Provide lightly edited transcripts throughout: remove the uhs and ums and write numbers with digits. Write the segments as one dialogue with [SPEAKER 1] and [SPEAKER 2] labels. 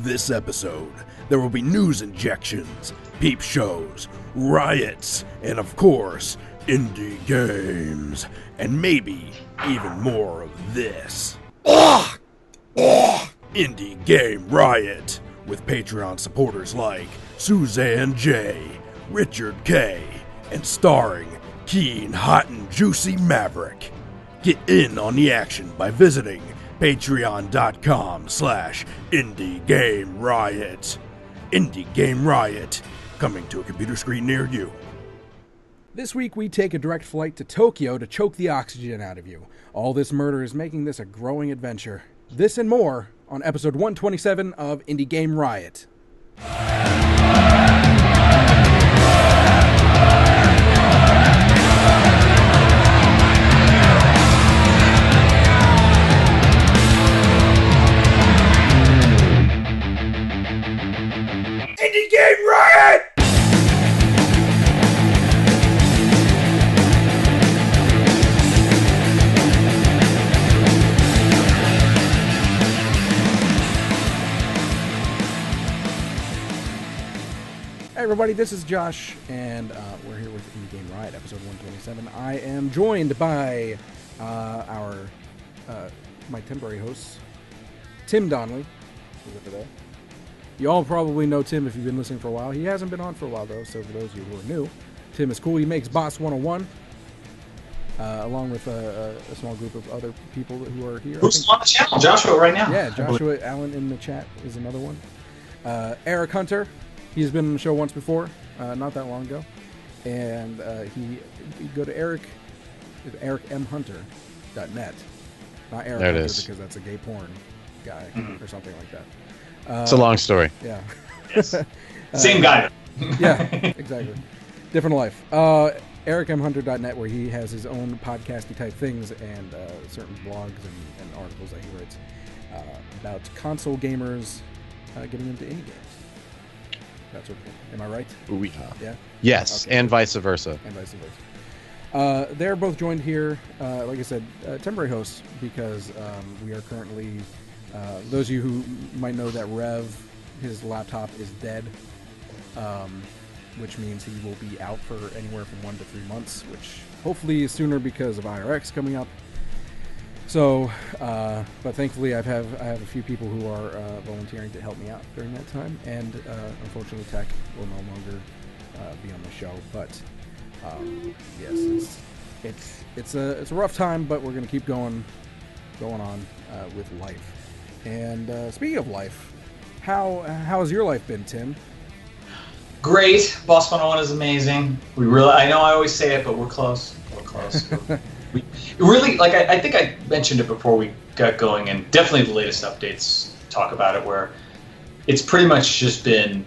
[SPEAKER 1] this episode, there will be news injections, peep shows, riots, and of course, indie games, and maybe even more of this. Indie Game Riot, with Patreon supporters like Suzanne J, Richard K, and starring Keen Hot and Juicy Maverick. Get in on the action by visiting patreon.com/Indie Game Riot. Indie Game Riot, coming to a computer screen near you.
[SPEAKER 2] This week we take a direct flight to Tokyo to choke the oxygen out of you. All this murder is making this a growing adventure. This and more on episode 127 of Indie Game Riot.
[SPEAKER 1] Indie Game Riot!
[SPEAKER 2] Hey everybody, this is Josh, and we're here with Indie Game Riot, episode 127. I am joined by my temporary hosts, Tim Donnelly, who's here today. You all probably know Tim if you've been listening for a while. He hasn't been on for a while, though, so for those of you who are new, Tim is cool. He makes Boss 101, along with a small group of other people who are here.
[SPEAKER 3] Who's on the channel? Joshua right now.
[SPEAKER 2] Yeah, Joshua Allen in the chat is another one. Eric Hunter, he's been on the show once before, not that long ago. And you go to ericmhunter.net. Not Eric
[SPEAKER 4] there it
[SPEAKER 2] Hunter,
[SPEAKER 4] is.
[SPEAKER 2] because that's a gay porn guy or something like that.
[SPEAKER 4] It's a long story.
[SPEAKER 2] Yeah.
[SPEAKER 3] Yes. Same guy.
[SPEAKER 2] Yeah, exactly. Different life. EricMHunter.net, where he has his own podcasty type things and certain blogs and articles that he writes about console gamers getting into indie games. That sort of thing. Am I right?
[SPEAKER 4] Ooh,
[SPEAKER 2] Yeah?
[SPEAKER 4] yes,
[SPEAKER 2] Okay.
[SPEAKER 4] and vice versa.
[SPEAKER 2] And vice versa. They're both joined here, like I said, temporary hosts, because we are currently... those of you who might know that Rev, his laptop is dead, which means he will be out for anywhere from 1 to 3 months, which hopefully is sooner because of IRX coming up. So, but thankfully I have a few people who are volunteering to help me out during that time, and unfortunately Tech will no longer be on the show. But yes, it's a rough time, but we're gonna keep going on with life. And speaking of life, how has your life been, Tim?
[SPEAKER 3] Great. Boss 101 is amazing. I know I always say it, but we're close. We're close. we really, like, I think I mentioned it before we got going, and definitely the latest updates talk about it, where it's pretty much just been,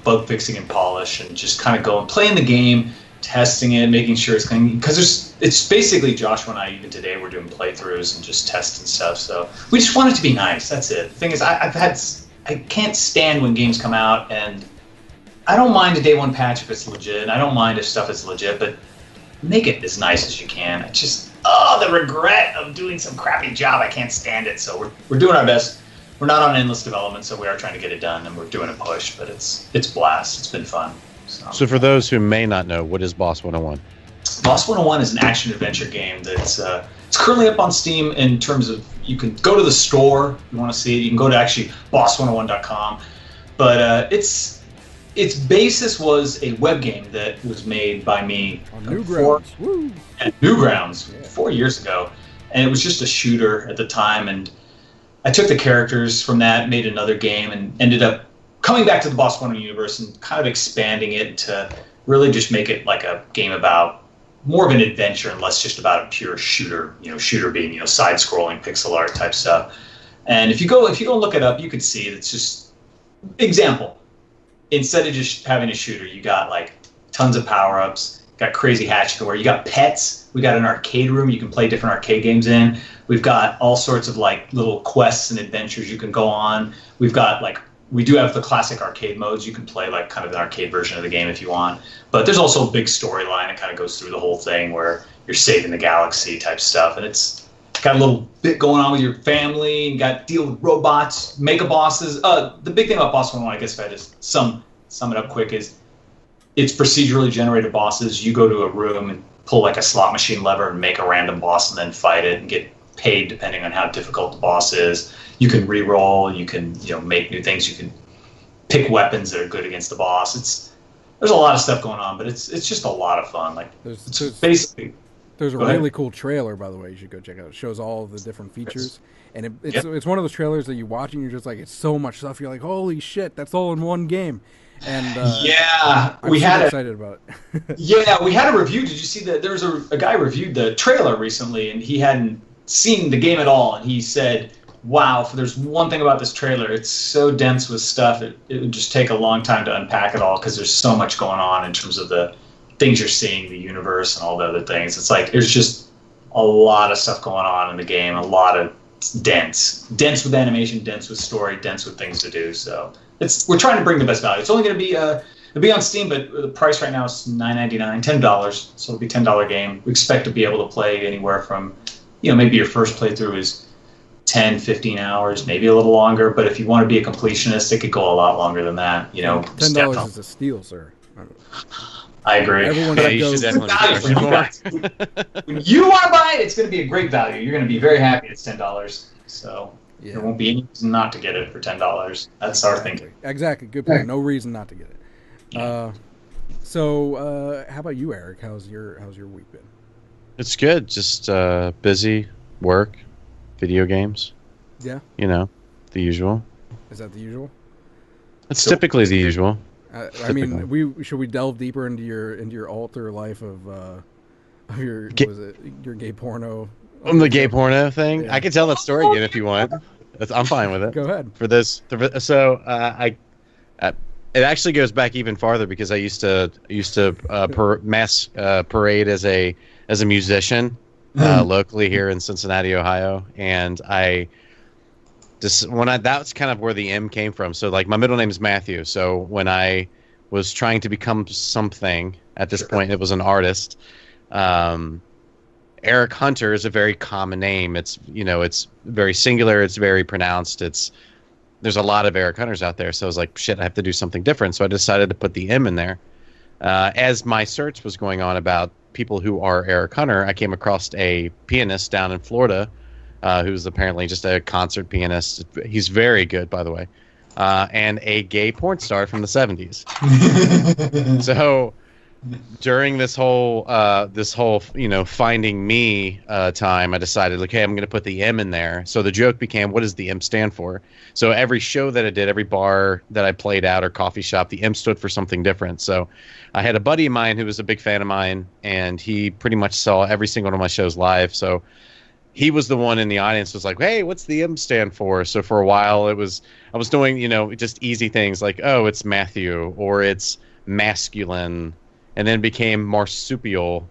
[SPEAKER 3] bug fixing and polish, and just kind of going, playing the game, testing it, making sure it's clean, because it's basically Joshua and I, even today, we're doing playthroughs and just testing stuff, so we just want it to be nice. That's it. The thing is, I can't stand when games come out, and I don't mind a day one patch if it's legit. I don't mind if stuff is legit, but make it as nice as you can. I just, the regret of doing some crappy job, I can't stand it. So we're doing our best. We're not on endless development, so we are trying to get it done, and we're doing a push, but it's blast. It's been fun.
[SPEAKER 4] So for those who may not know, what is Boss 101?
[SPEAKER 3] Boss 101 is an action-adventure game that's it's currently up on Steam in terms of, you can go to the store if you want to see it. You can go to actually boss101.com. But its basis was a web game that was made by me
[SPEAKER 2] on Newgrounds.
[SPEAKER 3] At Newgrounds 4 years ago. And it was just a shooter at the time. And I took the characters from that, made another game, and ended up coming back to the Boss 101 universe and kind of expanding it to really just make it like a game about more of an adventure and less just about a pure shooter, shooter being, side-scrolling pixel art type stuff. And if you go and look it up, you can see it's just, example, instead of just having a shooter, you got like tons of power-ups, got crazy hatch to wear, you got pets, we got an arcade room you can play different arcade games in, we've got all sorts of like little quests and adventures you can go on, we've got like, we do have the classic arcade modes. You can play like kind of an arcade version of the game if you want. But there's also a big storyline that kind of goes through the whole thing where you're saving the galaxy type stuff. And it's got a little bit going on with your family, and got to deal with robots, mega bosses. The big thing about Boss 101, I guess if I just sum it up quick, is it's procedurally generated bosses. You go to a room and pull like a slot machine lever and make a random boss and then fight it and get paid depending on how difficult the boss is. You can re-roll, you can make new things, you can pick weapons that are good against the boss. There's a lot of stuff going on, but it's just a lot of fun. Like
[SPEAKER 2] there's a really cool trailer, by the way, you should go check out. It shows all the different features, and it's one of those trailers that you watch and you're just like, it's so much stuff. You're like, holy shit, that's all in one game. And I'm excited about it.
[SPEAKER 3] Yeah, we had a review. Did you see that? There was a guy reviewed the trailer recently, and he hadn't seen the game at all, and he said, wow, if there's one thing about this trailer, it's so dense with stuff, it would just take a long time to unpack it all, because there's so much going on in terms of the things you're seeing, the universe, and all the other things. It's like there's just a lot of stuff going on in the game, a lot of dense with animation, dense with story, dense with things to do. So we're trying to bring the best value. It's only going to be it'll be on Steam, but the price right now is $9.99, $10. So it'll be $10 game. We expect to be able to play anywhere from, maybe your first playthrough is 10, 15 hours, maybe a little longer. But if you want to be a completionist, it could go a lot longer than that.
[SPEAKER 2] $10 is a steal, sir.
[SPEAKER 3] I agree.
[SPEAKER 4] You should definitely
[SPEAKER 3] when you want to buy it, it's going to be a great value. You're going to be very happy it's $10. So there won't be any reason not to get it for $10. That's our thinking.
[SPEAKER 2] Exactly. Good point. No reason not to get it. So how about you, Eric? How's your week been?
[SPEAKER 4] It's good. Just busy, work, video games.
[SPEAKER 2] Yeah.
[SPEAKER 4] The usual.
[SPEAKER 2] Is that the usual?
[SPEAKER 4] It's typically the usual.
[SPEAKER 2] I mean, should we delve deeper into your alter life of your your gay porno?
[SPEAKER 4] The gay porno thing. Yeah. I can tell that story again if you want. I'm fine with it.
[SPEAKER 2] Go ahead.
[SPEAKER 4] For this, it actually goes back even farther, because I used to parade as a musician locally here in Cincinnati, Ohio, and that's kind of where the M came from. So like my middle name is Matthew. So when I was trying to become something at this point, it was an artist. Eric Hunter is a very common name. It's it's very singular. It's very pronounced. There's a lot of Eric Hunters out there. So I was like, shit, I have to do something different. So I decided to put the M in there. As my search was going on about people who are Eric Hunter, I came across a pianist down in Florida who's apparently just a concert pianist. He's very good, by the way, and a gay porn star from the 70s. So during this whole finding me time, I decided, okay, I'm going to put the M in there. So the joke became, what does the M stand for? So every show that I did, every bar that I played at or coffee shop, the M stood for something different. So I had a buddy of mine who was a big fan of mine, and he pretty much saw every single one of my shows live. So he was the one in the audience was like, hey, what's the M stand for? So for a while I was doing, just easy things like, oh, it's Matthew, or it's masculine. And then it became marsupial,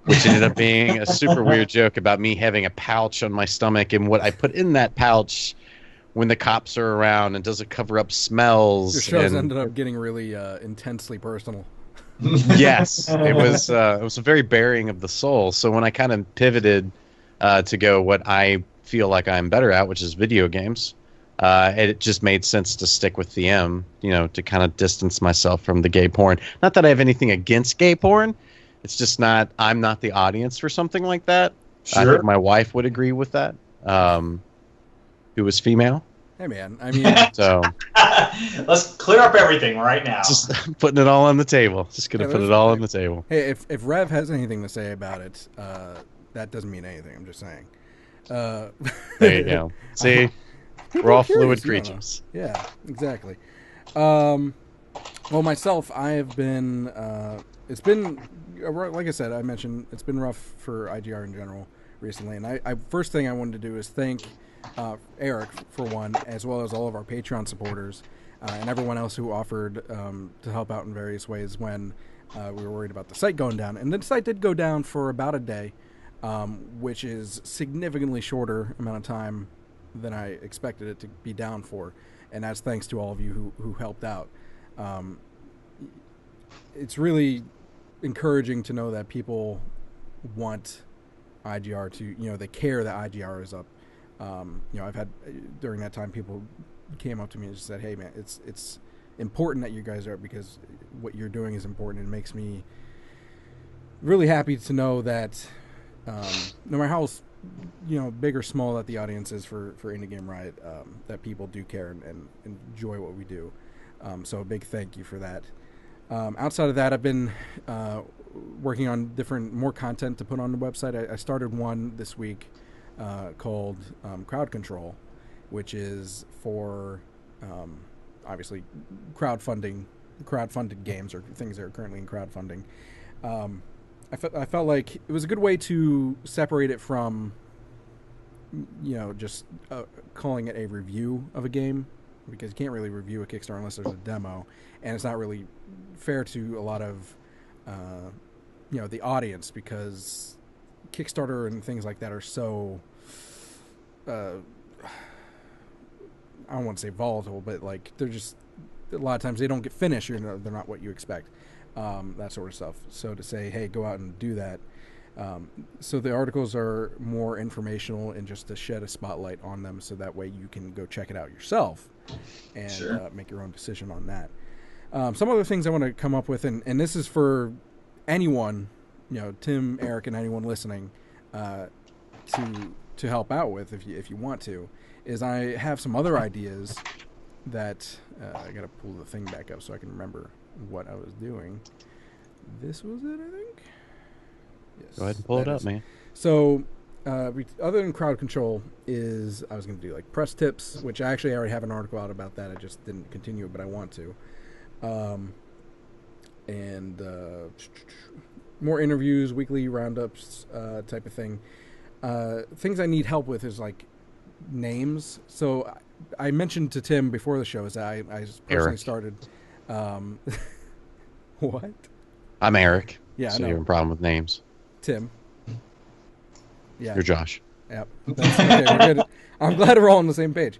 [SPEAKER 4] which ended up being a super weird joke about me having a pouch on my stomach and what I put in that pouch when the cops are around, and does it cover up smells.
[SPEAKER 2] Your shows ended up getting really intensely personal.
[SPEAKER 4] Yes, it was a very burying of the soul. So when I kind of pivoted to go what I feel like I'm better at, which is video games, it just made sense to stick with the M, to kind of distance myself from the gay porn. Not that I have anything against gay porn. It's just I'm not the audience for something like that. Sure. I think my wife would agree with that, who is female.
[SPEAKER 2] Hey, man. I mean,
[SPEAKER 4] so
[SPEAKER 3] let's clear up everything right now.
[SPEAKER 4] Just putting it all on the table. Just going to put it all on the table.
[SPEAKER 2] Hey, if Rev has anything to say about it, that doesn't mean anything. I'm just saying.
[SPEAKER 4] There you go. See? We're all fluid creatures.
[SPEAKER 2] Yeah, exactly. Well, myself, I have been. It's been, like I said, I mentioned it's been rough for IGR in general recently, and I first thing I wanted to do is thank Eric for one, as well as all of our Patreon supporters and everyone else who offered to help out in various ways when we were worried about the site going down. And the site did go down for about a day, which is significantly shorter amount of time than I expected it to be down for, and that's thanks to all of you who helped out. It's really encouraging to know that people want IGR to, they care that IGR is up. I've had during that time people came up to me and just said, "Hey man, it's important that you guys are up because what you're doing is important." It makes me really happy to know that no matter how big or small that the audience is for Indie Game Riot, that people do care and enjoy what we do. So a big thank you for that. Outside of that, I've been working on more content to put on the website. I started one this week called Crowd Control, which is for obviously crowdfunded games or things that are currently in crowdfunding. I felt like it was a good way to separate it from, just calling it a review of a game, because you can't really review a Kickstarter unless there's a demo, and it's not really fair to a lot of, the audience, because Kickstarter and things like that are so, I don't want to say volatile, but like they're just, a lot of times they don't get finished, they're not what you expect. That sort of stuff. So to say, hey, go out and do that. So the articles are more informational and just to shed a spotlight on them, so that way you can go check it out yourself and
[SPEAKER 3] Sure.
[SPEAKER 2] Make your own decision on that. Some other things I want to come up with, and this is for anyone, Tim, Eric, and anyone listening, to help out with if you want to, is I have some other ideas that I got to pull the thing back up so I can remember what I was doing. This was it, I think. Yes.
[SPEAKER 4] Go ahead and pull it up, man.
[SPEAKER 2] So, other than crowd control, I was going to do like press tips, which I actually already have an article out about that. I just didn't continue it, but I want to. And more interviews, weekly roundups, type of thing. Things I need help with is like names. So I mentioned to Tim before the show is that I personally
[SPEAKER 4] Eric.
[SPEAKER 2] started. What?
[SPEAKER 4] I'm Eric.
[SPEAKER 2] Yeah,
[SPEAKER 4] so
[SPEAKER 2] I know.
[SPEAKER 4] you have a problem with names.
[SPEAKER 2] Tim. Yeah.
[SPEAKER 4] You're Josh.
[SPEAKER 2] Yep. Okay, we're good. I'm glad we're all on the same page.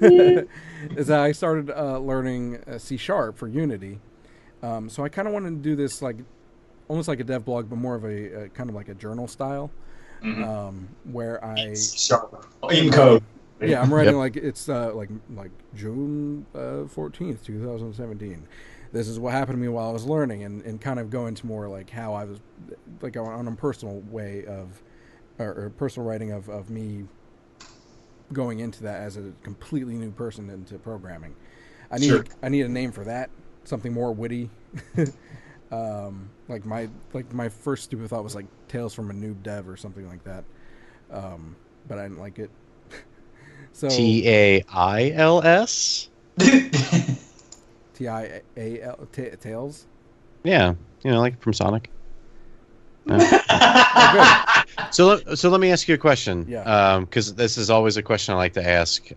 [SPEAKER 2] Is that I started learning C# for Unity. So I kind of wanted to do this like almost like a dev blog, but more of a kind of like a journal style, where I
[SPEAKER 3] Sharp in code.
[SPEAKER 2] yeah, I'm writing
[SPEAKER 4] Yep.
[SPEAKER 2] like it's like June 14th, 2017. This is what happened to me while I was learning, and kind of go into more like how I was like on a personal way of or personal writing of me going into that as a completely new person into programming. I need a name for that, something more witty. Like my first stupid thought was like Tales from a Noob Dev or something like that, but I didn't like it. So
[SPEAKER 4] TAILS?
[SPEAKER 2] TIAL Tales.
[SPEAKER 4] Yeah, like from Sonic.
[SPEAKER 2] Oh,
[SPEAKER 4] So let me ask you a question.
[SPEAKER 2] Yeah.
[SPEAKER 4] Because this is always a question I like to ask.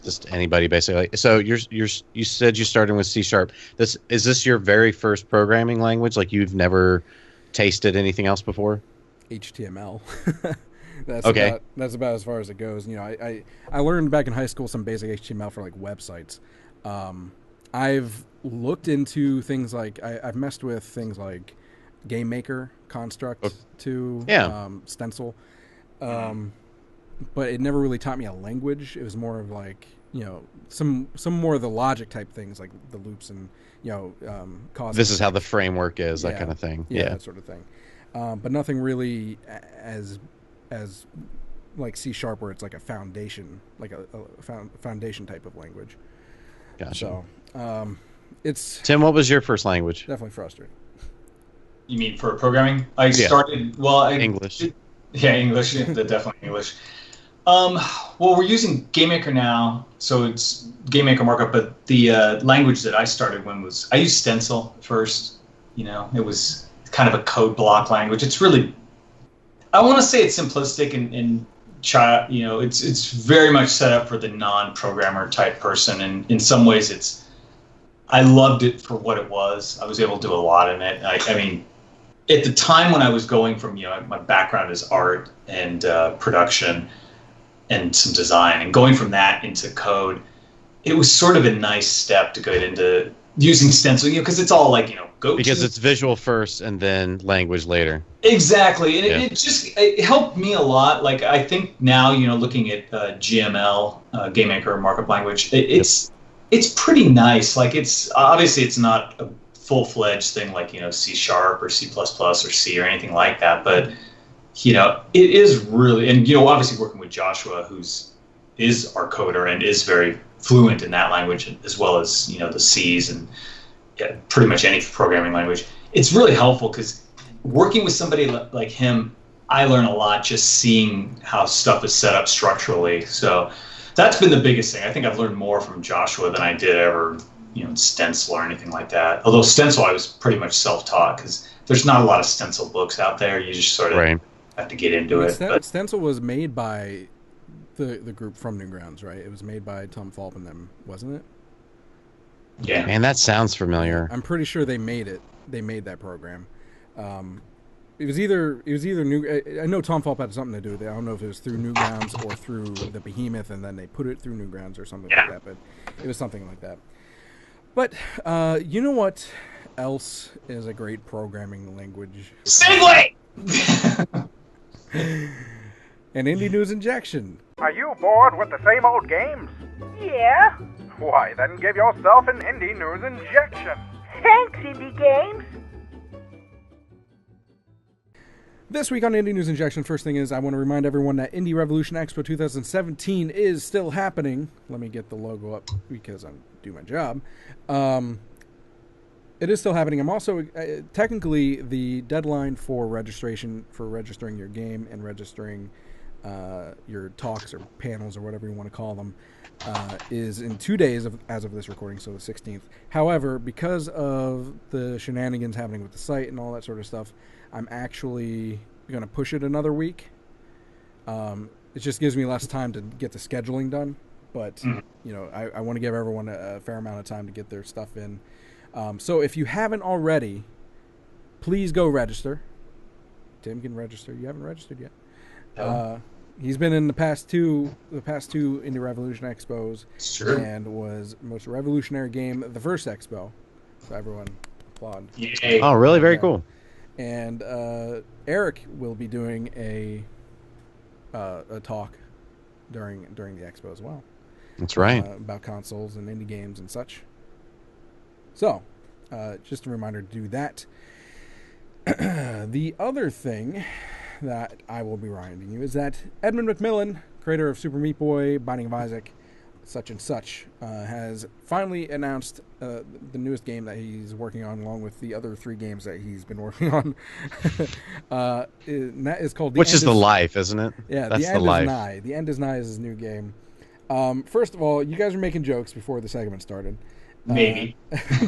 [SPEAKER 4] Just anybody basically. So you said you started with C#. Is this your very first programming language? Like you've never tasted anything else before?
[SPEAKER 2] HTML. That's about as far as it goes. I learned back in high school some basic HTML for like websites. I've looked into things like I've messed with things like Game Maker, Construct, Stencil, but it never really taught me a language. It was more of like some more of the logic type things like the loops and cause.
[SPEAKER 4] This is how the framework is, that kind of thing.
[SPEAKER 2] Yeah, that sort of thing. But nothing really as like C# where it's like a foundation, like a foundation type of language.
[SPEAKER 4] Gotcha.
[SPEAKER 2] So it's
[SPEAKER 4] Tim, what was your first language?
[SPEAKER 2] definitely frustrating.
[SPEAKER 3] You mean for programming? I started
[SPEAKER 4] English.
[SPEAKER 3] English. Definitely English. Well, we're using GameMaker now, so it's GameMaker markup. But the language that I started I used Stencil first. It was kind of a code block language. It's really, I want to say it's simplistic and it's very much set up for the non-programmer type person. And in some ways, I loved it for what it was. I was able to do a lot in it. I mean, at the time when I was going from, my background is art and production and some design, and going from that into code, it was sort of a nice step to get into using stencil, because it's all like, go
[SPEAKER 4] because
[SPEAKER 3] to...
[SPEAKER 4] it's visual first and then language later.
[SPEAKER 3] Exactly, and it helped me a lot. Like, I think now, looking at GML, Game Maker Markup Language, it's pretty nice. Like, it's obviously it's not a full-fledged thing like, C# or C++ or C or anything like that, but it is really, and obviously working with Joshua, is our coder and is very fluent in that language, as well as the C's and pretty much any programming language. It's really helpful because working with somebody like him, I learn a lot just seeing how stuff is set up structurally. So that's been the biggest thing. I think I've learned more from Joshua than I did ever, in Stencil or anything like that. Although Stencil, I was pretty much self-taught because there's not a lot of Stencil books out there. You just sort of have to get into it.
[SPEAKER 2] But Stencil was made by the group from Newgrounds, right? It was made by Tom Falp and them, wasn't it?
[SPEAKER 3] Yeah.
[SPEAKER 4] Man, that sounds familiar.
[SPEAKER 2] I'm pretty sure they made it. They made that program. It was either New. I know Tom Falp had something to do with it. I don't know if it was through Newgrounds or through the Behemoth, and then they put it through Newgrounds or something like that. But it was something like that. But you know what else is a great programming language?
[SPEAKER 3] Segway!
[SPEAKER 2] An Indie News Injection.
[SPEAKER 5] Are you bored with the same old games?
[SPEAKER 6] Yeah.
[SPEAKER 5] Why, then give yourself an Indie News Injection.
[SPEAKER 6] Thanks, Indie Games.
[SPEAKER 2] This week on Indie News Injection, first thing is I want to remind everyone that Indie Revolution Expo 2017 is still happening. Let me get the logo up because I'm doing my job. It is still happening. I'm also technically the deadline for registering your game and registering your talks or panels or whatever you want to call them is in 2 days as of this recording, so the 16th. However, because of the shenanigans happening with the site and all that sort of stuff, I'm actually going to push it another week. It just gives me less time to get the scheduling done, but I want to give everyone a fair amount of time to get their stuff in. So if you haven't already, please go register. Tim can register. You haven't registered yet.
[SPEAKER 3] No.
[SPEAKER 2] He's been in the past two Indie Revolution Expos, and was most revolutionary game at the first Expo. So everyone applaud.
[SPEAKER 3] Yay.
[SPEAKER 4] Oh, really? Very cool.
[SPEAKER 2] And Eric will be doing a talk during the Expo as well.
[SPEAKER 4] That's right.
[SPEAKER 2] About consoles and indie games and such. So, just a reminder to do that. The other thing that I will be reminding you is that Edmund McMillen, creator of Super Meat Boy, Binding of Isaac, such and such, has finally announced the newest game that he's working on, along with the other 3 games that he's been working on. And that is called
[SPEAKER 4] The Life, isn't it?
[SPEAKER 2] Yeah,
[SPEAKER 4] That's
[SPEAKER 2] The End
[SPEAKER 4] the Life.
[SPEAKER 2] Is Nigh. The End is Nigh is his new game. First of all, you guys were making jokes before the segment started.
[SPEAKER 3] Maybe.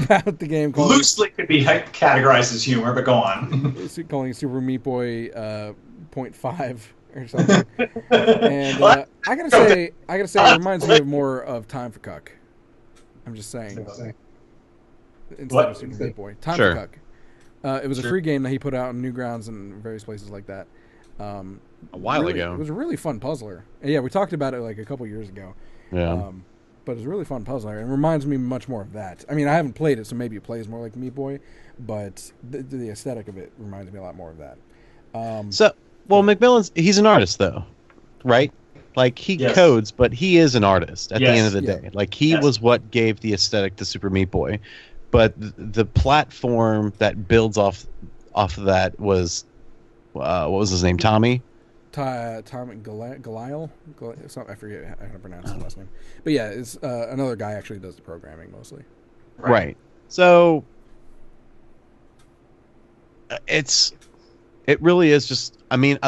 [SPEAKER 2] About the game called...
[SPEAKER 3] Loosely could be categorized as humor, but go on.
[SPEAKER 2] Calling it Super Meat Boy 0.5 or something. And I gotta say, it reminds me more of Time for Cuck. I'm just saying. Instead of Super Meat Boy. Time for Cuck. It was a free game that he put out on Newgrounds and various places like that.
[SPEAKER 4] A while ago.
[SPEAKER 2] It was a really fun puzzler. And yeah, we talked about it like a couple years ago.
[SPEAKER 4] Yeah.
[SPEAKER 2] But it's a really fun puzzler. It reminds me much more of that. I mean, I haven't played it, so maybe it plays more like Meat Boy, but the aesthetic of it reminds me a lot more of that.
[SPEAKER 4] McMillen's, he's an artist, though, right? Like, he codes, but he is an artist at the end of the day. Like, he was what gave the aesthetic to Super Meat Boy. But the platform that builds off of that was, what was his name, Tommy?
[SPEAKER 2] Tommy Galile? I forget how to pronounce his last name. But yeah, it's another guy actually does the programming mostly.
[SPEAKER 4] Right. So it really is just, I mean,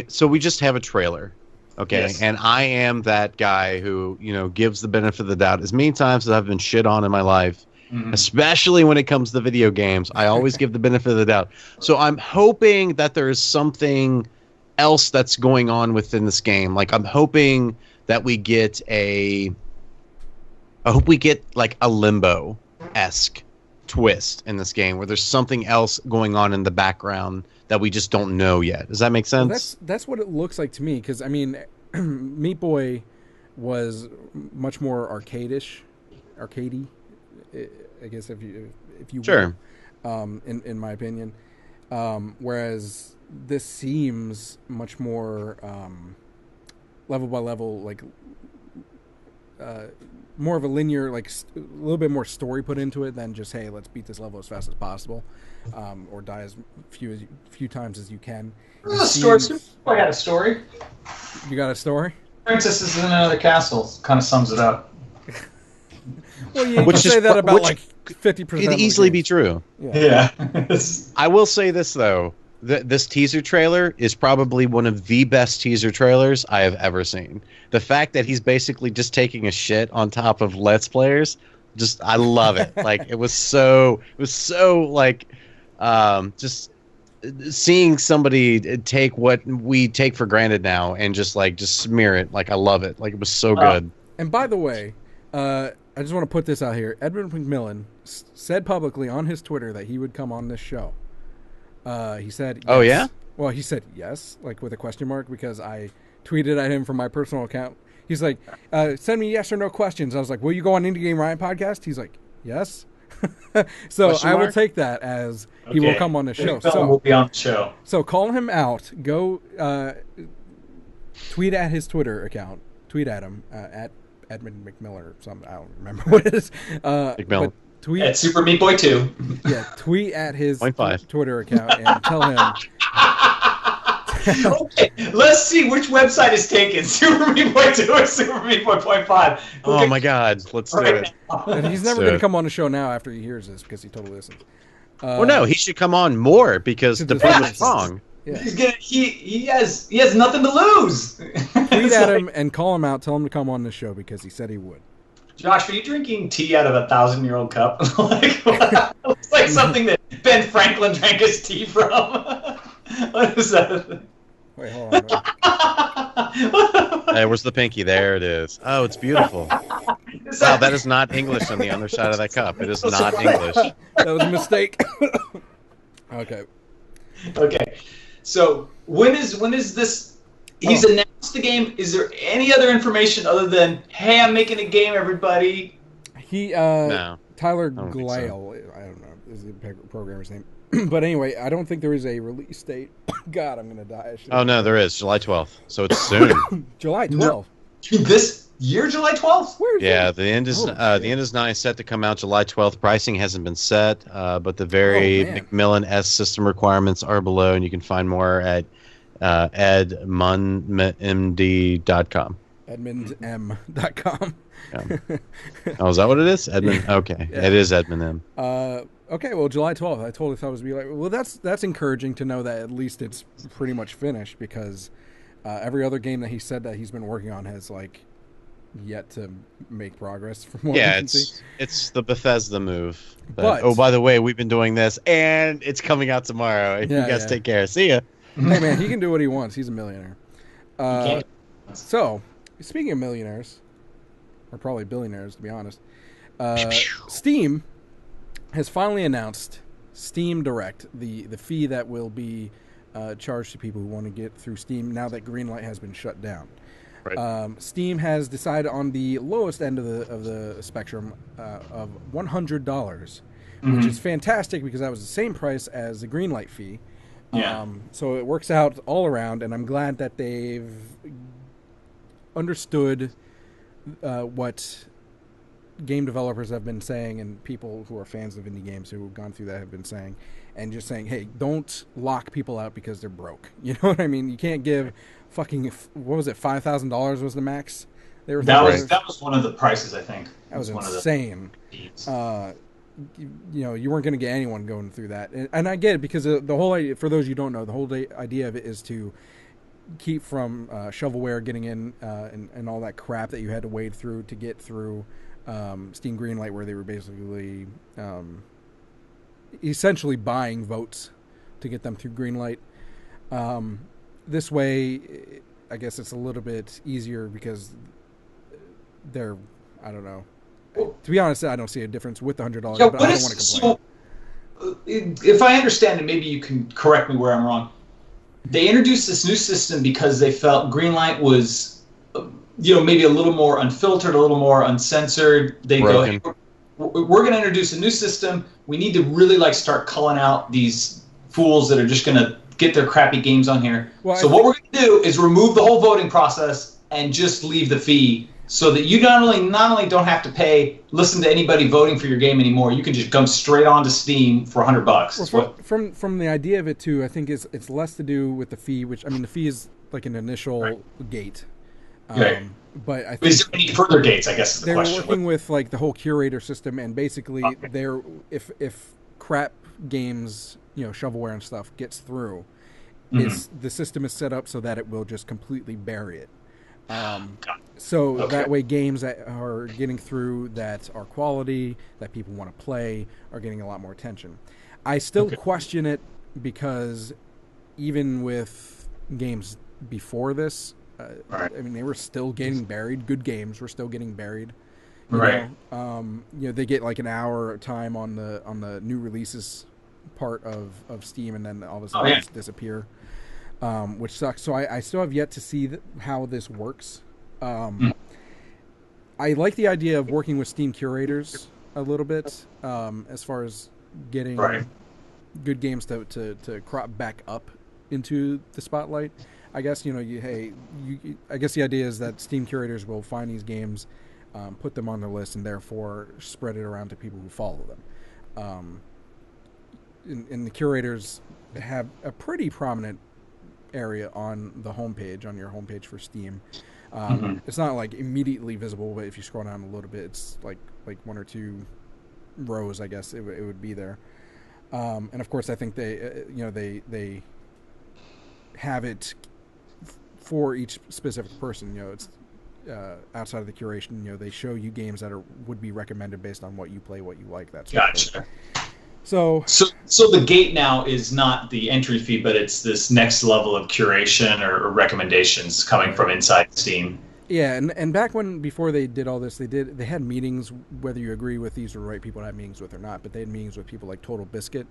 [SPEAKER 4] so we just have a trailer, okay? Yes. And I am that guy who, gives the benefit of the doubt. As many times as I've been shit on in my life, especially when it comes to video games, I always give the benefit of the doubt. So I'm hoping that there is something else that's going on within this game. Like, I'm hoping that we get like a Limbo-esque twist in this game where there's something else going on in the background that we just don't know yet. Does that make sense?
[SPEAKER 2] Well, that's what it looks like to me, because I mean, Meat Boy was much more arcadey, I guess if you
[SPEAKER 4] Sure.
[SPEAKER 2] will, in my opinion. Whereas this seems much more level by level, like more of a linear, like a little bit more story put into it than just, hey, let's beat this level as fast as possible, or die as few times as you can.
[SPEAKER 3] There's a story. I got a story.
[SPEAKER 2] You got a story?
[SPEAKER 3] Princess is in another castle. Kind of sums it up.
[SPEAKER 2] Well, you
[SPEAKER 4] Which
[SPEAKER 2] can say
[SPEAKER 4] is
[SPEAKER 2] that about
[SPEAKER 4] which
[SPEAKER 2] like 50%.
[SPEAKER 4] Could easily be true.
[SPEAKER 3] Yeah.
[SPEAKER 4] I will say this though. This teaser trailer is probably one of the best teaser trailers I have ever seen. The fact that he's basically just taking a shit on top of Let's Players, just I love it. Like it was so like just seeing somebody take what we take for granted now and just smear it. Like I love it. Like it was so good.
[SPEAKER 2] And by the way, I just want to put this out here. Edmund McMillen said publicly on his Twitter that he would come on this show. He said, yes.
[SPEAKER 4] Oh, yeah?
[SPEAKER 2] Well, he said yes, like with a question mark, because I tweeted at him from my personal account. He's like, send me yes or no questions. I was like, will you go on Indie Game Riot Podcast? He's like, yes. So I will take that as he will come on the show. So
[SPEAKER 3] will be on the show.
[SPEAKER 2] So call him out. Go tweet at his Twitter account. Tweet at him at Edmund McMillen or something. I don't remember what it is.
[SPEAKER 4] McMillen.
[SPEAKER 2] Tweet
[SPEAKER 3] at Super Meat Boy 2.
[SPEAKER 2] Yeah, tweet at his
[SPEAKER 4] 0.5.
[SPEAKER 2] Twitter account and tell him.
[SPEAKER 3] Okay, let's see which website is taken, Super Meat Boy 2 or Super Meat Boy 0.5.
[SPEAKER 4] Oh my God, let's do it.
[SPEAKER 2] And he's never going to come on the show now after he hears this because he totally listens.
[SPEAKER 4] Well, no, he should come on more because the proof is wrong.
[SPEAKER 2] Yeah.
[SPEAKER 3] He has nothing to lose.
[SPEAKER 2] Tweet at him and call him out. Tell him to come on the show because he said he would.
[SPEAKER 3] Josh, are you drinking tea out of a 1,000-year-old cup? Looks like something that Ben Franklin drank his tea from. What is that?
[SPEAKER 2] Wait, hold on.
[SPEAKER 4] Hey, where's the pinky? There it is. Oh, it's beautiful. Wow, that is not English on the underside of that cup. It is not English.
[SPEAKER 2] That was a mistake. Okay.
[SPEAKER 3] Okay. So when is this? He's announced the game. Is there any other information other than, hey, I'm making a game, everybody?
[SPEAKER 2] No. Tyler
[SPEAKER 4] I don't think
[SPEAKER 2] Glale, I don't know, is the programmer's name. But anyway, I don't think there is a release date. God, I'm going to die.
[SPEAKER 4] Oh, no, there is. July 12th. So it's soon.
[SPEAKER 2] July 12th.
[SPEAKER 3] This year, July 12th?
[SPEAKER 4] Yeah, the end is nigh, set to come out July 12th. Pricing hasn't been set, but the very McMillen-esque system requirements are below, and you can find more at edmundmd.com.
[SPEAKER 2] edmundm.com.
[SPEAKER 4] Yeah. Oh, is that what it is? Edmund? Okay. Yeah. It is Edmund M.
[SPEAKER 2] Okay, well, July 12th. I totally thought it was be like, well, that's encouraging to know that at least it's pretty much finished because every other game that he said that he's been working on has like yet to make progress from what we can see.
[SPEAKER 4] It's the Bethesda move. But oh, by the way, we've been doing this and it's coming out tomorrow. You guys take care. See ya.
[SPEAKER 2] Hey man, he can do what he wants. He's a millionaire. So, speaking of millionaires, or probably billionaires to be honest, Steam has finally announced Steam Direct, the fee that will be charged to people who want to get through Steam now that Greenlight has been shut down. Right. Steam has decided on the lowest end of the spectrum of $100, which is fantastic because that was the same price as the Greenlight fee.
[SPEAKER 3] Yeah.
[SPEAKER 2] So it works out all around, and I'm glad that they've understood what game developers have been saying and people who are fans of indie games who have gone through that have been saying, and just saying, hey, don't lock people out because they're broke. You know what I mean? You can't give fucking, what was it, $5,000 was the max?
[SPEAKER 3] That was one of the prices, I think.
[SPEAKER 2] That was insane. You know, you weren't going to get anyone going through that. And I get it because the whole idea, for those you don't know, the whole idea of it is to keep from shovelware getting in and all that crap that you had to wade through to get through Steam Greenlight, where they were basically essentially buying votes to get them through Greenlight. This way, I guess it's a little bit easier because they're, I don't know. To be honest, I don't see a difference with the $100, but I don't want to complain.
[SPEAKER 3] So, if I understand it, maybe you can correct me where I'm wrong. They introduced this new system because they felt Greenlight was, maybe a little more unfiltered, a little more uncensored. They go, we're going to introduce a new system. We need to really like start culling out these fools that are just going to get their crappy games on here. Well, so what we're going to do is remove the whole voting process and just leave the fee, so that you not only don't have to listen to anybody voting for your game anymore. You can just come straight onto Steam for $100.
[SPEAKER 2] Well, from the idea of it too, I think it's less to do with the fee, which I mean the fee is like an initial gate.
[SPEAKER 3] Right.
[SPEAKER 2] But I think
[SPEAKER 3] is there any further gates? I guess is the question.
[SPEAKER 2] They're working with like the whole curator system, and basically they're if crap games, shovelware and stuff gets through, the system is set up so that it will just completely bury it. That way games that are getting through that are quality, that people want to play, are getting a lot more attention. I still question it, because even with games before this, I mean, they were still getting buried. Good games were still getting buried. You know, they get like an hour time on the new releases part of Steam, and then all of a sudden just disappear. Which sucks. So I still have yet to see how this works. I like the idea of working with Steam curators a little bit, as far as getting good games to crop back up into the spotlight. I guess I guess the idea is that Steam curators will find these games, put them on their list, and therefore spread it around to people who follow them. And the curators have a pretty prominent area on the homepage, on your homepage for Steam. It's not like immediately visible, but if you scroll down a little bit, it's like one or two rows, I guess it would be there. And of course, I think they have it for each specific person. It's outside of the curation. They show you games that would be recommended based on what you play, what you like. That's
[SPEAKER 3] gotcha.
[SPEAKER 2] So
[SPEAKER 3] the gate now is not the entry fee, but it's this next level of curation or recommendations coming from inside Steam.
[SPEAKER 2] Yeah, and back before they did all this, they had meetings, whether you agree with these are the right people to have meetings with or not, but they had meetings with people like Total Biscuit.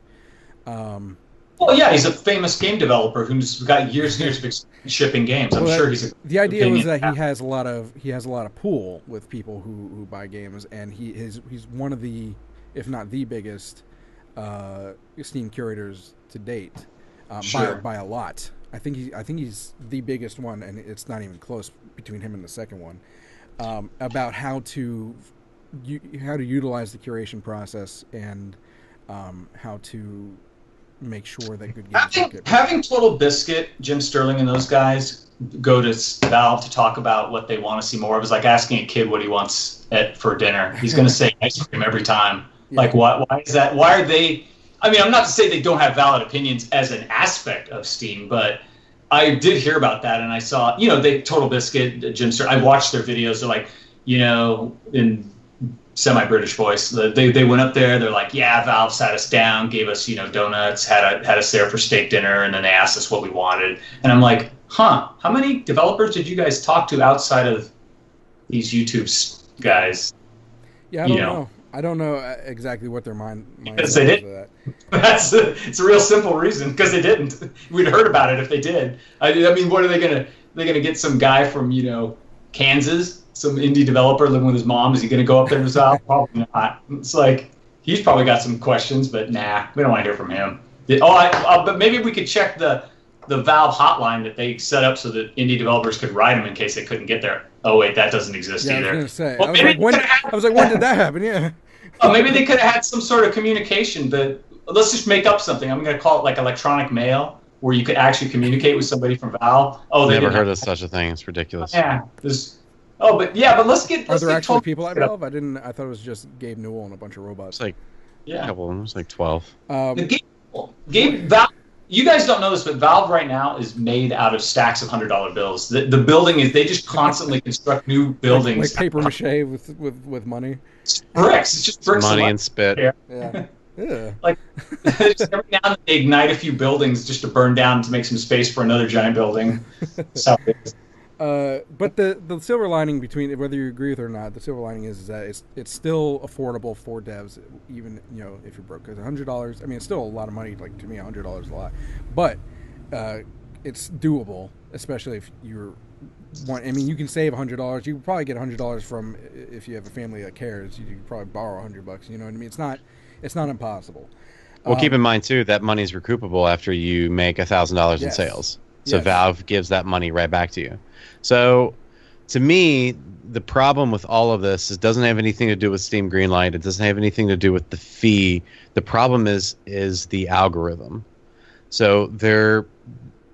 [SPEAKER 3] Well, yeah, he's a famous game developer who's got years and years of experience shipping games. I'm sure he's
[SPEAKER 2] the idea was that he has a lot of pull with people who buy games, and he's one of the, if not the biggest, Steam curators to date, by a lot. I think he's the biggest one, and it's not even close between him and the second one. About how to utilize the curation process, and how to make sure that good games
[SPEAKER 3] having Total Biscuit, Jim Sterling, and those guys go to Valve to talk about what they want to see more of is like asking a kid what he wants for dinner. He's going to say ice cream every time. Yeah. Like, why is that? Why are they? I mean, I'm not to say they don't have valid opinions as an aspect of Steam, but I did hear about that, and I saw, they Total Biscuit, Jim Sterling. I watched their videos. They're like, in semi-British voice, they went up there. They're like, yeah, Valve sat us down, gave us, donuts, had us there for steak dinner, and then they asked us what we wanted. And I'm like, how many developers did you guys talk to outside of these YouTube guys?
[SPEAKER 2] Yeah, I don't know. I don't know exactly what their mind
[SPEAKER 3] because they did. It's a real simple reason, because they didn't. We'd heard about it if they did. I mean, what are they gonna? They're gonna get some guy from Kansas, some indie developer living with his mom. Is he gonna go up there to Valve? Probably not. It's like he's probably got some questions, but nah, we don't want to hear from him. But maybe we could check the Valve hotline that they set up so that indie developers could write them in case they couldn't get there. Oh wait, that doesn't exist either.
[SPEAKER 2] I was gonna say. Well, I was like, when did that happen? Yeah.
[SPEAKER 3] Oh, maybe they could have had some sort of communication, but let's just make up something. I'm going to call it like electronic mail, where you could actually communicate with somebody from Valve. Oh,
[SPEAKER 4] never heard of such a thing. It's ridiculous.
[SPEAKER 3] Yeah. But let's get.
[SPEAKER 2] Are there actually people at Valve? I thought it was just Gabe Newell and a bunch of robots.
[SPEAKER 4] It's like a couple of them. It's like 12.
[SPEAKER 3] Valve. You guys don't know this, but Valve right now is made out of stacks of $100 bills. The building is, they just constantly construct new buildings.
[SPEAKER 2] Like paper mache with money.
[SPEAKER 3] It's bricks. It's just bricks.
[SPEAKER 4] Money and spit.
[SPEAKER 2] Yeah. Yeah.
[SPEAKER 3] Like just every now and then they ignite a few buildings just to burn down to make some space for another giant building. That's how it is.
[SPEAKER 2] But the silver lining between, whether you agree with it or not, the silver lining is that it's still affordable for devs, even if you're broke. Because $100, I mean, it's still a lot of money. Like, to me, $100 is a lot, but it's doable, especially if you're want, I mean, you can save $100. You can probably get $100 from, if you have a family that cares, you can probably borrow $100. You know what I mean? It's not impossible.
[SPEAKER 4] Well, keep in mind too that money's recoupable after you make $1,000 in
[SPEAKER 2] Yes.
[SPEAKER 4] sales. So
[SPEAKER 2] Yes.
[SPEAKER 4] Valve gives that money right back to you. So, to me, the problem with all of this is doesn't have anything to do with Steam Greenlight. It doesn't have anything to do with the fee. The problem is the algorithm. So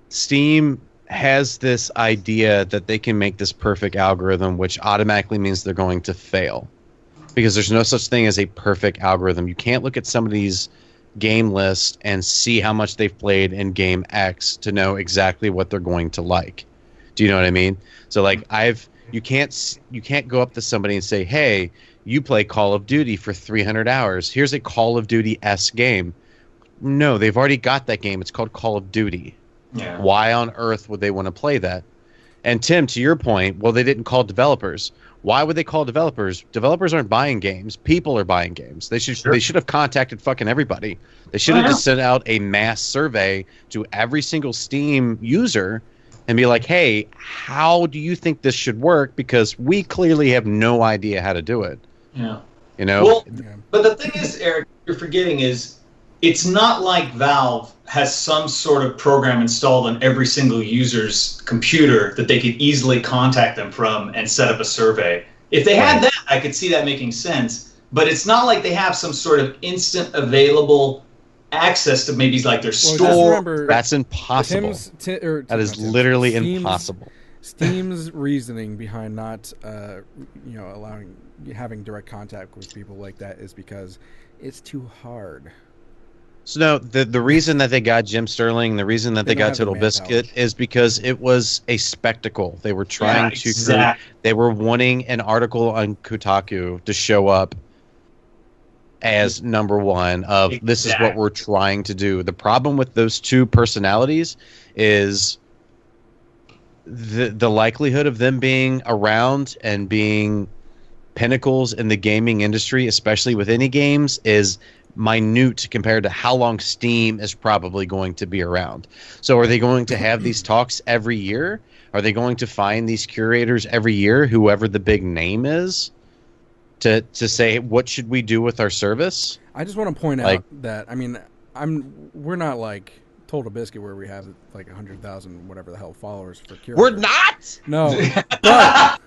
[SPEAKER 4] Steam has this idea that they can make this perfect algorithm, which automatically means they're going to fail, because there's no such thing as a perfect algorithm. You can't look at somebody's game list and see how much they've played in game X to know exactly what they're going to like. Do you know what I mean? So like you can't go up to somebody and say, "Hey, you play Call of Duty for 300 hours. Here's a Call of Duty-esque game." No, they've already got that game. It's called Call of Duty.
[SPEAKER 3] Yeah.
[SPEAKER 4] Why on earth would they want to play that? And Tim, to your point, well, they didn't call developers. Why would they call developers? Developers aren't buying games. People are buying games. They should have contacted fucking everybody. They should have just sent out a mass survey to every single Steam user and be like, "Hey, how do you think this should work? Because we clearly have no idea how to do it."
[SPEAKER 3] Yeah.
[SPEAKER 4] You know?
[SPEAKER 3] Well, but the thing is, Eric, you're forgetting is it's not like Valve has some sort of program installed on every single user's computer that they could easily contact them from and set up a survey. If they had that, I could see that making sense. But it's not like they have some sort of instant available access to maybe like their store.
[SPEAKER 4] That's impossible. That is literally impossible.
[SPEAKER 2] Steam's reasoning behind not, having direct contact with people like that is because it's too hard.
[SPEAKER 4] So no, the reason that they got Jim Sterling, the reason that they got Total Biscuit is because it was a spectacle. They were trying to they were wanting an article on Kotaku to show up as number one of this is what we're trying to do. The problem with those two personalities is the likelihood of them being around and being pinnacles in the gaming industry, especially with indie games, is minute compared to how long Steam is probably going to be around. So are they going to have these talks every year? Are they going to find these curators every year, whoever the big name is, to say, what should we do with our service?
[SPEAKER 2] I just want to point out that, I mean, we're not like Total Biscuit where we have like 100,000 whatever the hell followers for curators.
[SPEAKER 4] We're not?
[SPEAKER 2] No. But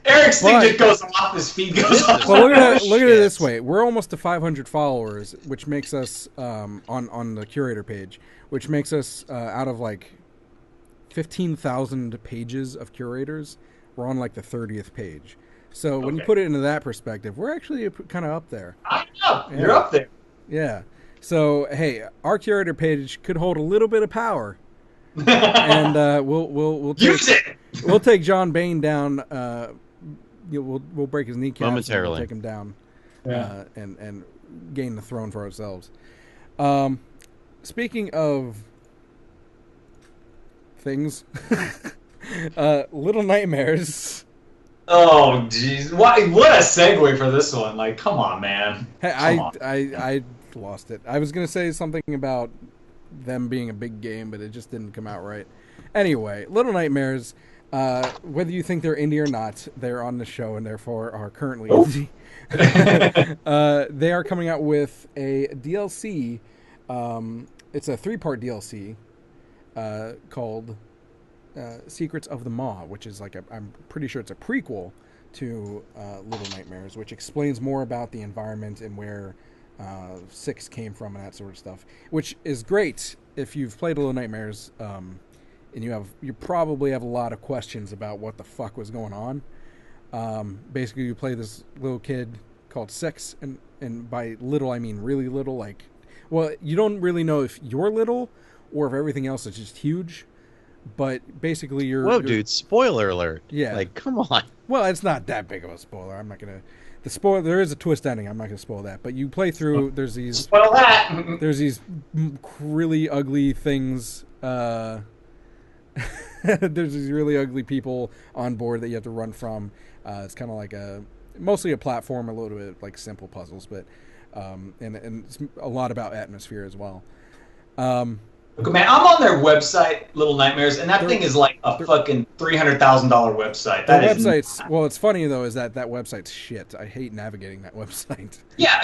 [SPEAKER 3] Eric's thing just goes off, his feed goes off.
[SPEAKER 2] Well, look at it this way. We're almost to 500 followers, which makes us, on the curator page, which makes us, out of like 15,000 pages of curators, we're on like the 30th page. So when you put it into that perspective, we're actually kind of up there.
[SPEAKER 3] I know. You're up there.
[SPEAKER 2] Yeah. So, hey, our curator page could hold a little bit of power. And we'll take John Bain down. We'll break his kneecaps
[SPEAKER 4] momentarily.
[SPEAKER 2] and take him down, and gain the throne for ourselves. Speaking of things, Little Nightmares.
[SPEAKER 3] Oh, jeez! What a segue for this one! Like, come on, man.
[SPEAKER 2] Hey, I lost it. I was gonna say something about them being a big game, but it just didn't come out right. Anyway, Little Nightmares, whether you think they're indie or not, they're on the show and therefore are currently indie. They are coming out with a DLC. It's a 3-part DLC called Secrets of the Maw, which is like I'm pretty sure it's a prequel to Little Nightmares, which explains more about the environment and where 6 came from and that sort of stuff, which is great if you've played Little Nightmares, and you probably have a lot of questions about what the fuck was going on. Basically, you play this little kid called 6, and by little I mean really little. Like, well, you don't really know if you're little or if everything else is just huge. But basically, you're
[SPEAKER 4] dude! Spoiler alert!
[SPEAKER 2] Yeah,
[SPEAKER 4] like, come on.
[SPEAKER 2] Well, it's not that big of a spoiler. I'm not gonna. The spoiler. There is a twist ending. I'm not gonna spoil that. But you play through. There's these.
[SPEAKER 3] Spoil that.
[SPEAKER 2] There's these really ugly things. There's these really ugly people on board that you have to run from. It's kind of like mostly a platform, a little bit like simple puzzles, but and it's a lot about atmosphere as well.
[SPEAKER 3] Man, I'm on their website, Little Nightmares, and that thing is like a fucking $300,000 website. That is
[SPEAKER 2] website's well. It's funny though, is that website's shit. I hate navigating that website.
[SPEAKER 3] Yeah,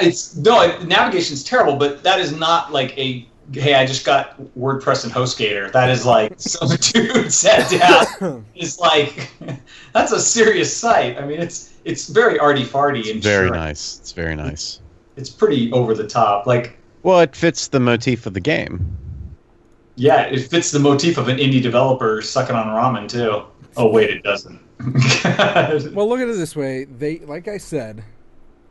[SPEAKER 3] navigation's terrible, but that is not like a hey, I just got WordPress and HostGator. That is like some dude sat down. It's like that's a serious site. I mean, it's very arty-farty and
[SPEAKER 4] very nice. It's very nice.
[SPEAKER 3] It's pretty over the top. Like,
[SPEAKER 4] well, it fits the motif of the game.
[SPEAKER 3] Yeah, it fits the motif of an indie developer sucking on ramen too. Oh wait, it doesn't.
[SPEAKER 2] Well, look at it this way. They, like I said,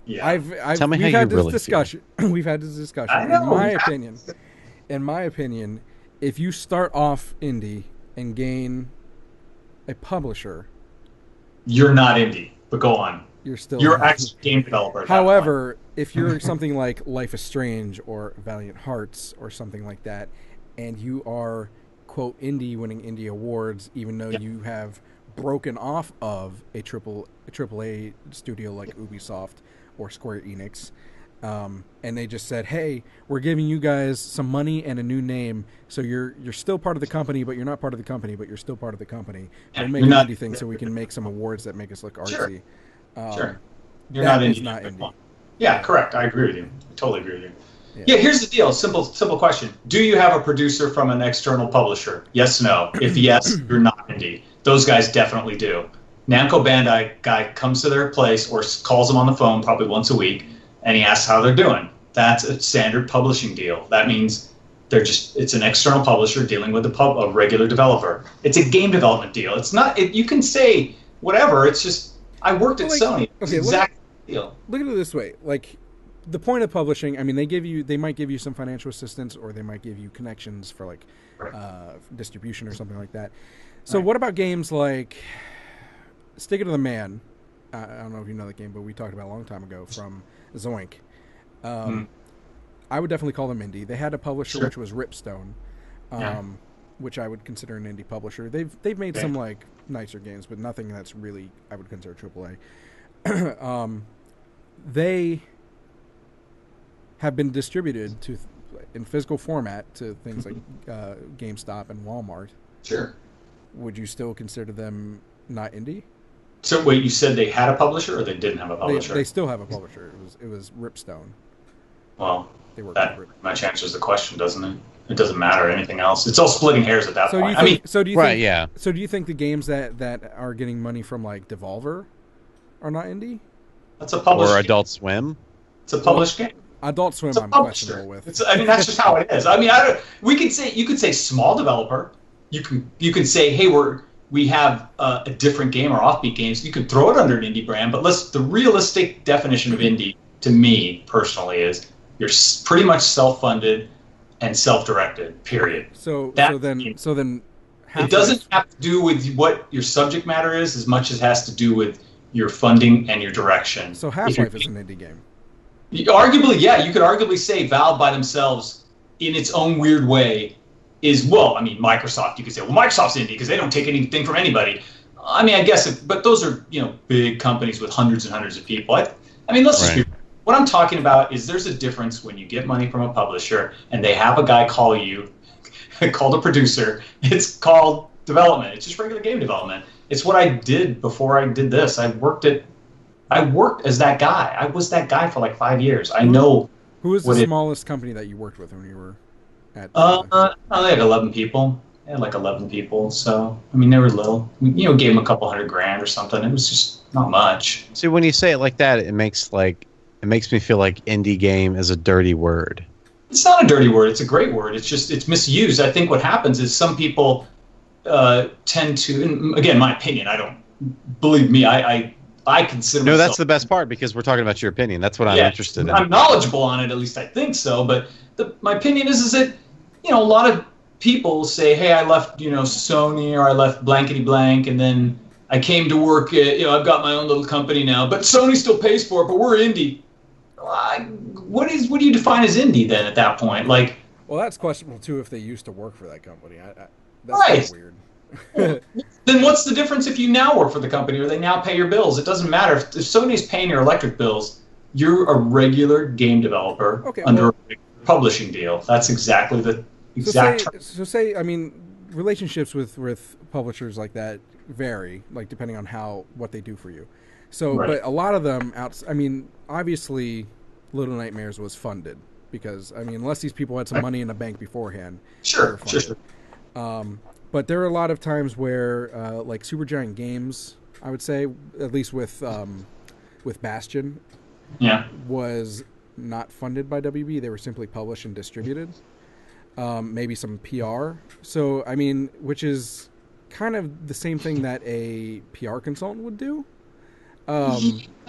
[SPEAKER 3] yeah.
[SPEAKER 4] Tell me
[SPEAKER 2] we've
[SPEAKER 4] how
[SPEAKER 2] had
[SPEAKER 4] you
[SPEAKER 2] this
[SPEAKER 4] really
[SPEAKER 2] discussion. We've had this discussion.
[SPEAKER 3] I know,
[SPEAKER 2] In my opinion, if you start off indie and gain a publisher,
[SPEAKER 3] you're not indie. But go on. You're actually a game developer.
[SPEAKER 2] However, if you're something like Life is Strange or Valiant Hearts or something like that, and you are, quote, indie, winning indie awards, even though you have broken off of a AAA studio like Ubisoft or Square Enix, and they just said, hey, we're giving you guys some money and a new name, so you're still part of the company, but you're not part of the company, but you're still part of the company. We'll make an indie thing so we can make some awards that make us look artsy.
[SPEAKER 3] Sure. You're not indie. Yeah, correct. I agree with you. I totally agree with you. Yeah, here's the deal. Simple question. Do you have a producer from an external publisher? Yes, no. If yes, you're not indie. Those guys definitely do. Namco Bandai guy comes to their place or calls them on the phone probably once a week, and he asks how they're doing. That's a standard publishing deal. That means it's an external publisher dealing with a regular developer. It's a game development deal. It's not. You can say whatever. It's just I worked at Sony. It's exact deal.
[SPEAKER 2] Look at it this way, like. The point of publishing, I mean, they might give you some financial assistance, or they might give you connections for like distribution or something like that. So what about games like Stick It to the Man? I don't know if you know that game, but we talked about it a long time ago from Zoink. I would definitely call them indie. They had a publisher which was Ripstone, which I would consider an indie publisher. They've made some like nicer games, but nothing that's really I would consider AAA. They have been distributed in physical format to things like GameStop and Walmart.
[SPEAKER 3] Sure.
[SPEAKER 2] Would you still consider them not indie?
[SPEAKER 3] So wait, you said they had a publisher or they didn't have a publisher?
[SPEAKER 2] They still have a publisher. It was Ripstone.
[SPEAKER 3] Well, that pretty much answers the question, doesn't it? It doesn't matter anything else. It's all splitting hairs at that point.
[SPEAKER 2] So do you think the games that are getting money from like Devolver are not indie?
[SPEAKER 3] That's a published
[SPEAKER 4] or Adult Swim.
[SPEAKER 3] It's a published game.
[SPEAKER 2] Adult Swim, I'm questionable with.
[SPEAKER 3] That's just how it is. I mean, you could say small developer. You can say, hey, we have a different game or offbeat games. You could throw it under an indie brand, but the realistic definition of indie to me personally is you're pretty much self-funded and self-directed. Period.
[SPEAKER 2] So then,
[SPEAKER 3] it doesn't have to do with what your subject matter is as much as it has to do with your funding and your direction.
[SPEAKER 2] So Half-Life is an indie game.
[SPEAKER 3] Arguably, yeah, you could arguably say Valve by themselves, in its own weird way, is Microsoft. You could say, well, Microsoft's indie because they don't take anything from anybody. I mean, I guess, but those are big companies with hundreds and hundreds of people. I mean, let's just be. What I'm talking about is there's a difference when you get money from a publisher and they have a guy call you, called a producer. It's called development. It's just regular game development. It's what I did before I did this. I worked as that guy. I was that guy for like 5 years. I know.
[SPEAKER 2] Who was the smallest company that you worked with when you were at?
[SPEAKER 3] I had 11 people. I had like 11 people. So, I mean, they were little. Gave them a couple $100,000 or something. It was just not much.
[SPEAKER 4] See, when you say it like that, it makes me feel like indie game is a dirty word.
[SPEAKER 3] It's not a dirty word. It's a great word. It's misused. I think what happens is some people tend to, and again, my opinion, believe me, I consider myself,
[SPEAKER 4] that's the best part because we're talking about your opinion. That's what I'm interested in.
[SPEAKER 3] I'm knowledgeable on it, at least I think so. But my opinion is that a lot of people say, "Hey, I left Sony or I left blankety blank, and then I came to work at I've got my own little company now, but Sony still pays for it, but we're indie." What do you define as indie then at that point? Like,
[SPEAKER 2] well, that's questionable too if they used to work for that company. That's
[SPEAKER 3] right.
[SPEAKER 2] Weird.
[SPEAKER 3] Then what's the difference if you now work for the company or they now pay your bills? It doesn't matter. If Sony's paying your electric bills, you're a regular game developer under a publishing deal. That's exactly exact
[SPEAKER 2] I mean, relationships with publishers like that vary, like depending on what they do for you. So,
[SPEAKER 3] Right.
[SPEAKER 2] but a lot of them I mean, obviously, Little Nightmares was funded because, I mean, unless these people had some money in the bank beforehand, they were funded. But there are a lot of times where, like Supergiant Games, I would say, at least with Bastion, was not funded by WB. They were simply published and distributed. Maybe some PR. So, I mean, which is kind of the same thing that a PR consultant would do.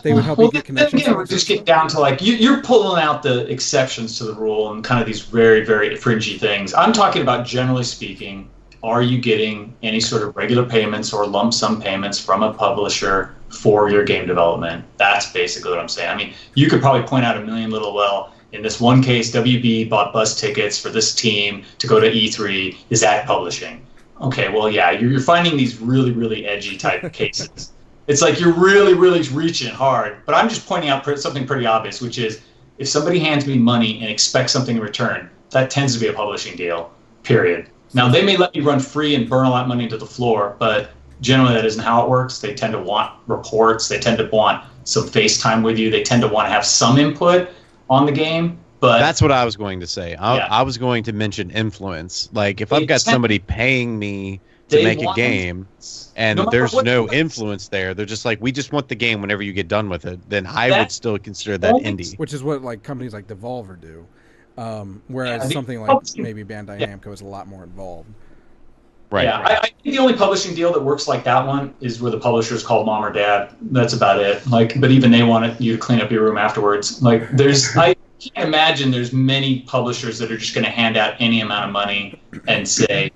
[SPEAKER 2] They would help you get connections.
[SPEAKER 3] Again, we just get down to like you're pulling out the exceptions to the rule and kind of these very, very fringy things. I'm talking about, generally speaking, are you getting any sort of regular payments or lump sum payments from a publisher for your game development? That's basically what I'm saying. I mean, you could probably point out a million little, well, in this one case, WB bought bus tickets for this team to go to E3. Is that publishing? Okay, well, yeah, you're finding these really, really edgy type of cases. It's like you're really, really reaching hard. But I'm just pointing out something pretty obvious, which is if somebody hands me money and expects something in return, that tends to be a publishing deal, period. Now, they may let me run free and burn all that money into the floor, but generally that isn't how it works. They tend to want reports. They tend to want some face time with you. They tend to want to have some input on the game. But
[SPEAKER 4] that's what I was going to say. I was going to mention influence. Like, if I've got somebody paying me to make a game and there's no influence there, they're just like, we just want the game whenever you get done with it, then I would still consider that indie.
[SPEAKER 2] Which is what like companies like Devolver do. Whereas something like maybe Bandai Namco is a lot more involved.
[SPEAKER 4] Right.
[SPEAKER 3] Yeah, I think the only publishing deal that works like that one is where the publisher's called mom or dad. That's about it. Like, but even they want you to clean up your room afterwards. Like, I can't imagine there's many publishers that are just going to hand out any amount of money and say,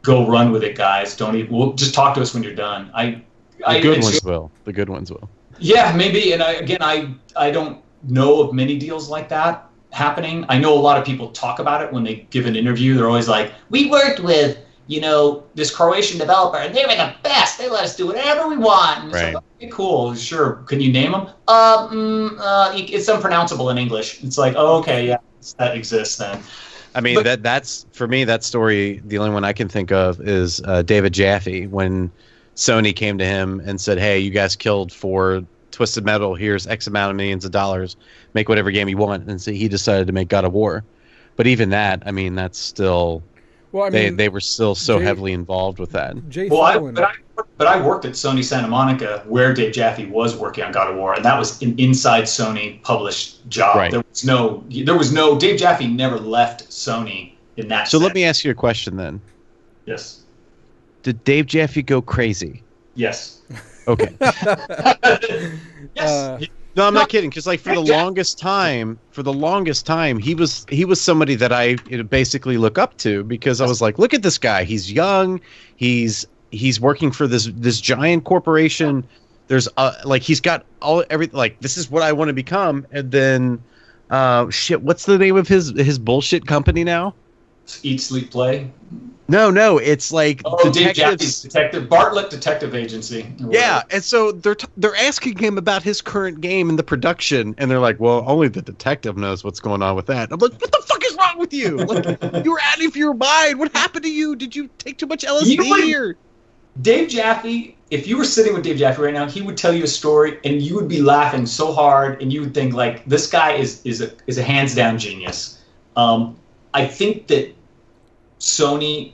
[SPEAKER 3] "Go run with it, guys. We'll just talk to us when you're done." The good ones will. Yeah, maybe. And I don't know of many deals like that happening. I know a lot of people talk about it when they give an interview. They're always like, "We worked with, this Croatian developer, and they were the best. They let us do whatever we want." And
[SPEAKER 4] right.
[SPEAKER 3] Like, okay, cool, sure. Can you name them? It's unpronounceable in English. It's like, oh, okay, yeah, that exists then.
[SPEAKER 4] I mean, that's for me, that story, the only one I can think of is David Jaffe, when Sony came to him and said, "Hey, you guys killed for Twisted Metal. Here's X amount of millions of dollars. Make whatever game you want." And so he decided to make God of War. But even that, I mean, that's still... Well, I mean, they were still so heavily involved with that.
[SPEAKER 3] But I worked at Sony Santa Monica, where Dave Jaffe was working on God of War, and that was an inside Sony published job.
[SPEAKER 4] Right.
[SPEAKER 3] There was no Dave Jaffe never left Sony in that.
[SPEAKER 4] So let me ask you a question then.
[SPEAKER 3] Yes.
[SPEAKER 4] Did Dave Jaffe go crazy?
[SPEAKER 3] Yes.
[SPEAKER 4] Okay.
[SPEAKER 3] Yes.
[SPEAKER 4] No, I'm not kidding. Because like for the longest time, he was somebody that I basically look up to, because I was like, look at this guy. He's young. He's working for this giant corporation. There's he's got everything. Like, this is what I want to become. And then what's the name of his bullshit company now?
[SPEAKER 3] Eat, Sleep, Play.
[SPEAKER 4] No, it's like
[SPEAKER 3] Dave Jaffe's Bartlett Detective Agency.
[SPEAKER 4] Yeah, and so they're asking him about his current game and the production, and they're like, "Well, only the detective knows what's going on with that." I'm like, "What the fuck is wrong with you? Like, you were out of your mind. What happened to you? Did you take too much LSD?" Or
[SPEAKER 3] Dave Jaffe, if you were sitting with Dave Jaffe right now, he would tell you a story, and you would be laughing so hard, and you would think like, this guy is a hands down genius. I think that Sony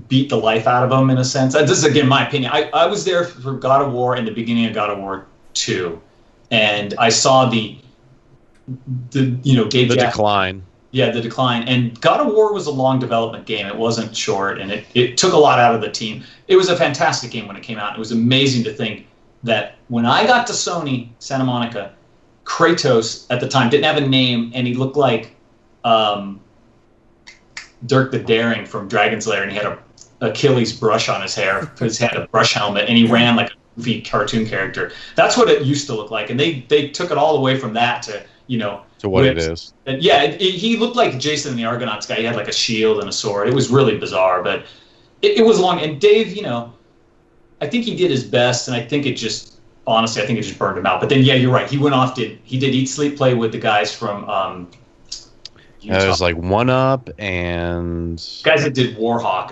[SPEAKER 3] beat the life out of him in a sense. This is again my opinion. I was there for God of War and the beginning of God of War 2, and I saw the Dave Jaffe
[SPEAKER 4] decline.
[SPEAKER 3] Yeah, the decline. And God of War was a long development game. It wasn't short, and it took a lot out of the team. It was a fantastic game when it came out. It was amazing to think that when I got to Sony Santa Monica, Kratos at the time didn't have a name, and he looked like Dirk the Daring from Dragon's Lair, and he had a Achilles brush on his hair because he had a brush helmet, and he ran like a goofy cartoon character. That's what it used to look like, and they took it all away from that to
[SPEAKER 4] what it is.
[SPEAKER 3] And yeah, he looked like Jason and the Argonauts guy. He had like a shield and a sword. It was really bizarre, but it was long. And Dave, I think he did his best, and I think it just burned him out. But then, yeah, you're right. He went off. He did Eat, Sleep, Play with the guys from Utah.
[SPEAKER 4] It was like One Up and
[SPEAKER 3] Guys that did Warhawk,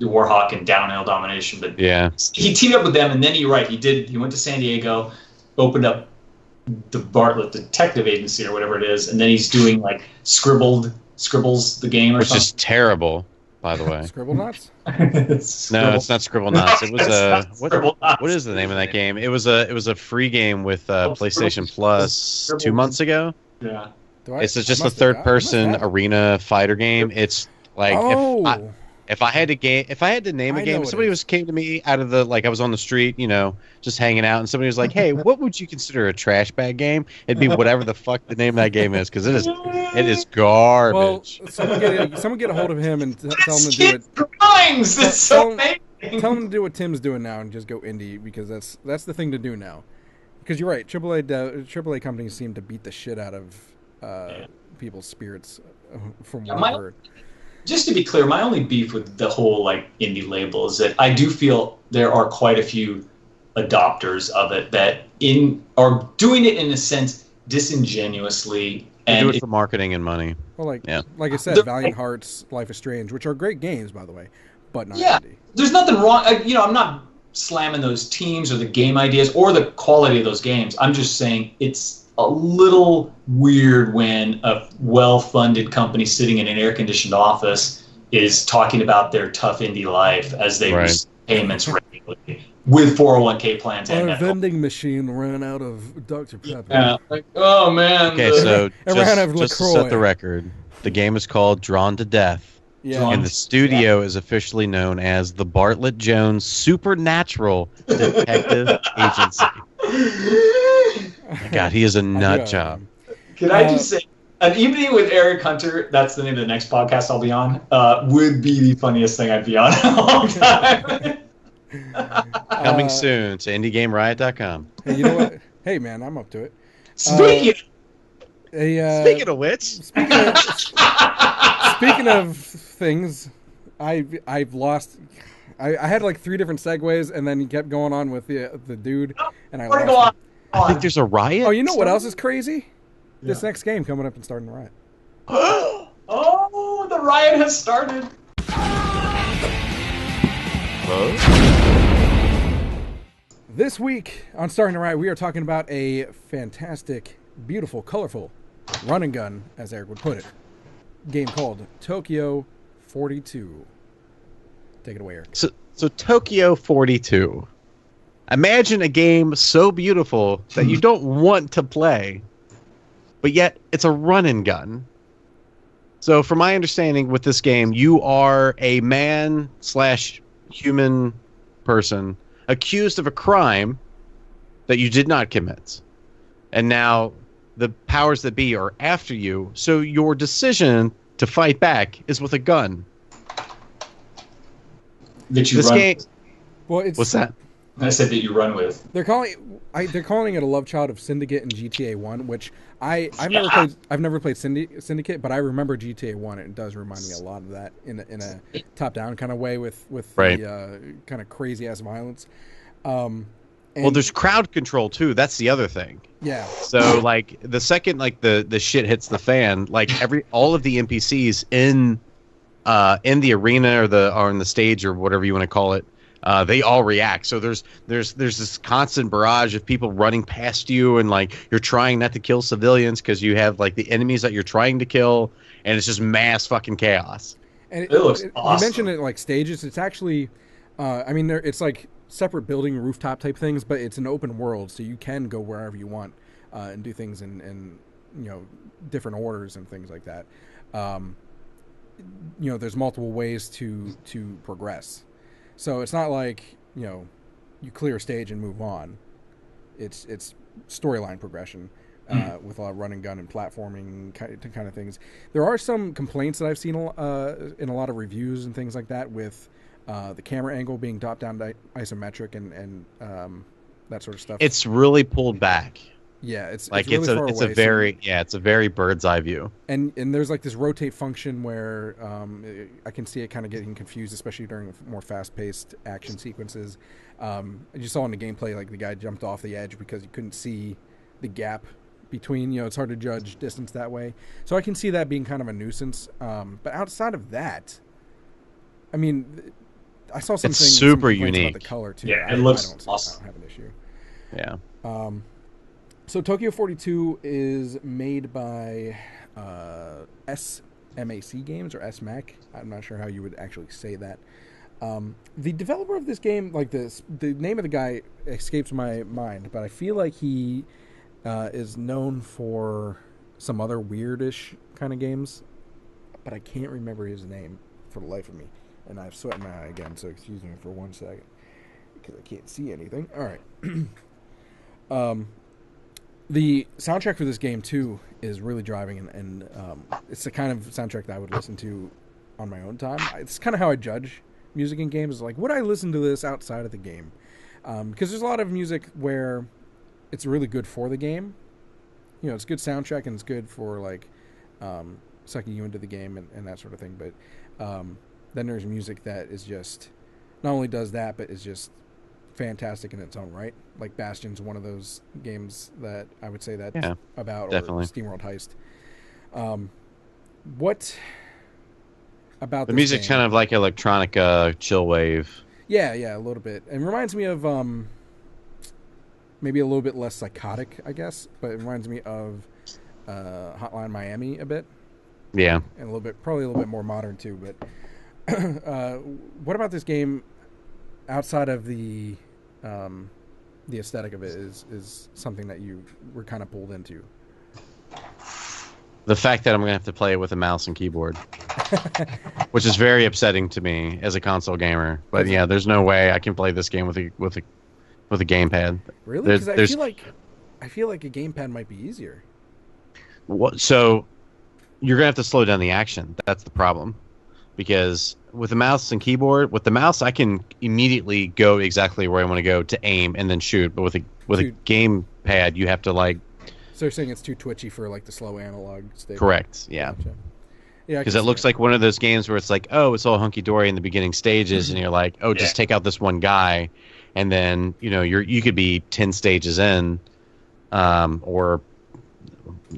[SPEAKER 3] Warhawk and Downhill Domination, but
[SPEAKER 4] yeah,
[SPEAKER 3] he teamed up with them, and then he went to San Diego, opened up the Bartlett Detective Agency or whatever it is, and then he's doing like Scribbles the game or
[SPEAKER 4] which
[SPEAKER 3] something.
[SPEAKER 4] is terrible, by the way.
[SPEAKER 2] Scribble Knots?
[SPEAKER 4] No, it's not Scribble Knots. It was
[SPEAKER 3] Scribblenauts.
[SPEAKER 4] what is the name of that game? It was a free game with PlayStation Plus 2 months ago.
[SPEAKER 3] Yeah.
[SPEAKER 4] It's just a third person arena fighter game. It's like if I had to name a game, if somebody came to me out of the I was on the street, just hanging out, and somebody was like, "Hey, what would you consider a trash bag game?" It'd be whatever the fuck the name of that game is, because it is garbage.
[SPEAKER 2] Well, someone get a hold of him and tell him to do it.
[SPEAKER 3] Rhymes. It's so amazing.
[SPEAKER 2] Tell him to do what Tim's doing now and just go indie, because that's the thing to do now. Because you're right, AAA companies seem to beat the shit out of people's spirits from what I've heard.
[SPEAKER 3] Just to be clear, my only beef with the whole indie label is that I do feel there are quite a few adopters of it that are doing it in a sense disingenuously.
[SPEAKER 4] They do it for marketing and money.
[SPEAKER 2] Well, like I said, Valiant Hearts, Life is Strange, which are great games, by the way, but not indie.
[SPEAKER 3] There's nothing wrong. I'm not slamming those teams or the game ideas or the quality of those games. I'm just saying it's a little weird when a well-funded company sitting in an air-conditioned office is talking about their tough indie life as they receive payments regularly with 401k plans.
[SPEAKER 2] Our vending machine ran out of Dr. Pepper.
[SPEAKER 3] Yeah, oh man.
[SPEAKER 4] Okay, so
[SPEAKER 2] just
[SPEAKER 4] to set the record, the game is called Drawn to Death.
[SPEAKER 2] Yeah.
[SPEAKER 4] And the studio is officially known as the Bartlett Jones Supernatural Detective Agency. My God, he is a nut job.
[SPEAKER 3] Can I just say, an evening with Eric Hunter, that's the name of the next podcast I'll be on, would be the funniest thing I'd be on in a long time.
[SPEAKER 4] Coming soon to IndieGameRiot.com.
[SPEAKER 2] Hey, you know what? Hey, man, I'm up to it.
[SPEAKER 3] Speaking
[SPEAKER 4] of which,
[SPEAKER 2] speaking of things, I've lost. I had like 3 different segues, and then he kept going on with the dude, and I lost.
[SPEAKER 4] I think there's a riot.
[SPEAKER 2] Oh, you know what else is crazy? Yeah. This next game coming up and starting the riot.
[SPEAKER 3] Oh, the riot has started.
[SPEAKER 2] This week on Starting the Riot, we are talking about a fantastic, beautiful, colorful run and gun, as Eric would put it, game called Tokyo 42. Take it away, Eric.
[SPEAKER 4] So Tokyo 42. Imagine a game so beautiful that you don't want to play, but yet it's a run and gun. So from my understanding with this game, you are a man/human person accused of a crime that you did not commit. And now the powers that be are after you, so your decision to fight back is with a gun.
[SPEAKER 3] That you run.
[SPEAKER 2] Well,
[SPEAKER 4] what's that?
[SPEAKER 3] I said that you run with.
[SPEAKER 2] They're calling it a love child of Syndicate and GTA 1, which I've never played Syndicate, but I remember GTA 1. It does remind me a lot of that in a top-down kind of way with
[SPEAKER 4] right.
[SPEAKER 2] The kind of crazy-ass violence.
[SPEAKER 4] Well, there's crowd control too. That's the other thing.
[SPEAKER 2] Yeah.
[SPEAKER 4] So like the second the shit hits the fan, like all of the NPCs in the arena or in the stage or whatever you want to call it, they all react. So there's this constant barrage of people running past you, and like you're trying not to kill civilians because you have like the enemies that you're trying to kill, and it's just mass fucking chaos.
[SPEAKER 3] And it looks awesome.
[SPEAKER 2] You mentioned it like stages. It's actually, it's like separate building rooftop type things, but it's an open world, so you can go wherever you want and do things in different orders and things like that. There's multiple ways to progress. So it's not like, you clear a stage and move on. It's storyline progression with a lot of run and gun and platforming kind of things. There are some complaints that I've seen in a lot of reviews and things like that with the camera angle being top-down isometric and that sort of stuff.
[SPEAKER 4] It's really pulled back.
[SPEAKER 2] Yeah, it's
[SPEAKER 4] like
[SPEAKER 2] really far away,
[SPEAKER 4] it's a very bird's eye view.
[SPEAKER 2] And there's like this rotate function where I can see it kind of getting confused, especially during more fast-paced action sequences. I just saw in the gameplay like the guy jumped off the edge because he couldn't see the gap between, it's hard to judge distance that way. So I can see that being kind of a nuisance. But outside of that, I mean, I saw some
[SPEAKER 4] It's
[SPEAKER 2] things,
[SPEAKER 4] super
[SPEAKER 2] some complaints
[SPEAKER 4] unique.
[SPEAKER 2] about the color too.
[SPEAKER 3] Yeah, it looks
[SPEAKER 2] I don't
[SPEAKER 3] awesome.
[SPEAKER 2] have an issue.
[SPEAKER 4] Yeah.
[SPEAKER 2] So Tokyo 42 is made by SMAC Games or SMAC. I'm not sure how you would actually say that. The developer of this game, like the name of the guy escapes my mind, but I feel like he is known for some other weirdish kind of games, but I can't remember his name for the life of me. And I have sweat in my eye again, so excuse me for 1 second because I can't see anything. All right. The soundtrack for this game too is really driving, and it's the kind of soundtrack that I would listen to on my own time. It's kind of how I judge music in games. Is like, would I listen to this outside of the game? Because there's a lot of music where it's really good for the game. It's good soundtrack and it's good for like sucking you into the game and that sort of thing. But then there's music that is just not only does that, but is just fantastic in its own right. Like Bastion's one of those games that I would say that's about,
[SPEAKER 4] definitely.
[SPEAKER 2] Or SteamWorld Heist. What about
[SPEAKER 4] The
[SPEAKER 2] this
[SPEAKER 4] music's
[SPEAKER 2] game?
[SPEAKER 4] kind of like electronic chill wave.
[SPEAKER 2] Yeah, a little bit. It reminds me of maybe a little bit less psychotic, I guess, but it reminds me of Hotline Miami a bit.
[SPEAKER 4] Yeah.
[SPEAKER 2] And probably a little bit more modern too. But what about this game outside of the aesthetic of it is something that you were kind of pulled into?
[SPEAKER 4] The fact that I'm going to have to play it with a mouse and keyboard, which is very upsetting to me as a console gamer. But yeah, there's no way I can play this game with a gamepad.
[SPEAKER 2] Really? Because I feel like a gamepad might be easier.
[SPEAKER 4] So you're going to have to slow down the action. That's the problem. Because with the mouse and keyboard, with the mouse, I can immediately go exactly where I want to go to aim and then shoot. But with a gamepad, you have to like.
[SPEAKER 2] So you're saying it's too twitchy for like the slow analog stick?
[SPEAKER 4] Correct. Yeah.
[SPEAKER 2] Gotcha. Yeah.
[SPEAKER 4] Because it looks like one of those games where it's like, oh, it's all hunky dory in the beginning stages, and you're like, oh, just take out this one guy, and then you could be 10 stages in, or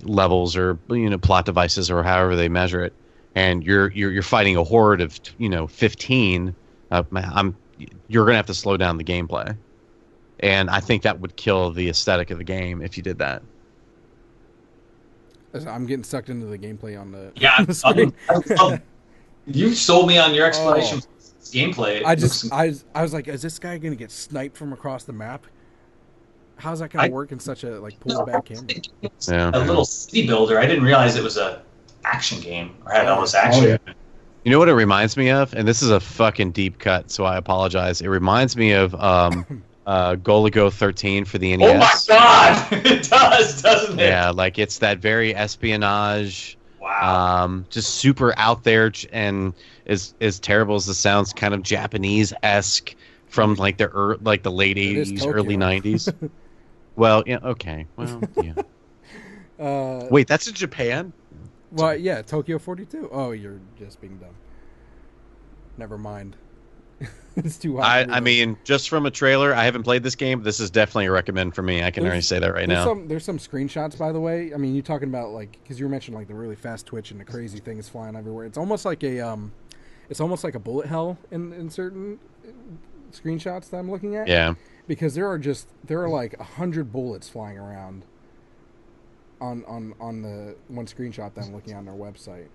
[SPEAKER 4] levels or plot devices or however they measure it. And you're fighting a horde of 15. You're gonna have to slow down the gameplay, and I think that would kill the aesthetic of the game if you did that.
[SPEAKER 2] I'm getting sucked into the gameplay on the
[SPEAKER 3] screen. You sold me on your explanation. Gameplay.
[SPEAKER 2] I was like, is this guy gonna get sniped from across the map? How's that gonna work in such a pulled back camera?
[SPEAKER 3] A little city builder. I didn't realize it was a action game or had all this action.
[SPEAKER 4] Oh, yeah. You know what it reminds me of? And this is a fucking deep cut, so I apologize. It reminds me of Golago 13 for the NES.
[SPEAKER 3] Oh my god! It does, doesn't it?
[SPEAKER 4] Yeah, like it's that very espionage.
[SPEAKER 3] Wow.
[SPEAKER 4] Just super out there, and as terrible as the sounds, kind of Japanese-esque from like the late 80s, early 90s. Well, yeah, okay. Well, yeah. Wait, that's in Japan?
[SPEAKER 2] Well, yeah, Tokyo 42. Oh, you're just being dumb. Never mind. It's too hot.
[SPEAKER 4] I mean, just from a trailer, I haven't played this game. This is definitely a recommend for me. I can already say that right now.
[SPEAKER 2] There's some screenshots, by the way. I mean, you're talking about because you were mentioning like the really fast twitch and the crazy things flying everywhere. It's almost like a bullet hell in certain screenshots that I'm looking at.
[SPEAKER 4] Yeah.
[SPEAKER 2] Because there are like 100 bullets flying around on the one screenshot that I'm looking at on their website.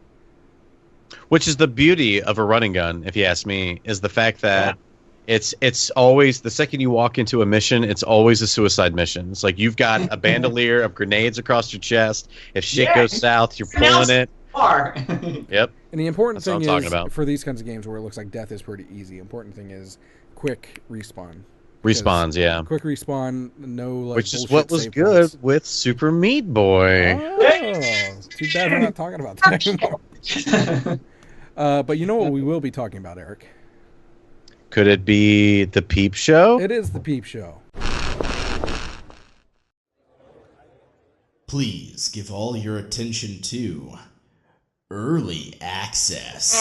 [SPEAKER 4] Which is the beauty of a running gun, if you ask me, is the fact that it's always, the second you walk into a mission, it's always a suicide mission. It's like you've got a bandolier of grenades across your chest. If shit goes south, you're pulling it. Yep.
[SPEAKER 2] And the important
[SPEAKER 4] That's
[SPEAKER 2] thing
[SPEAKER 4] what I'm
[SPEAKER 2] is,
[SPEAKER 4] talking about.
[SPEAKER 2] for these kinds of games where it looks like death is pretty easy, important thing is quick respawn.
[SPEAKER 4] Respawns, yeah.
[SPEAKER 2] Quick respawn, no like.
[SPEAKER 4] Which is
[SPEAKER 2] bullshit
[SPEAKER 4] what was
[SPEAKER 2] save
[SPEAKER 4] good
[SPEAKER 2] points.
[SPEAKER 4] with Super Meat Boy.
[SPEAKER 2] Oh, too bad we're not talking about that anymore. But you know what we will be talking about, Eric?
[SPEAKER 4] Could it be the Peep Show?
[SPEAKER 2] It is the Peep Show.
[SPEAKER 7] Please give all your attention to Early Access.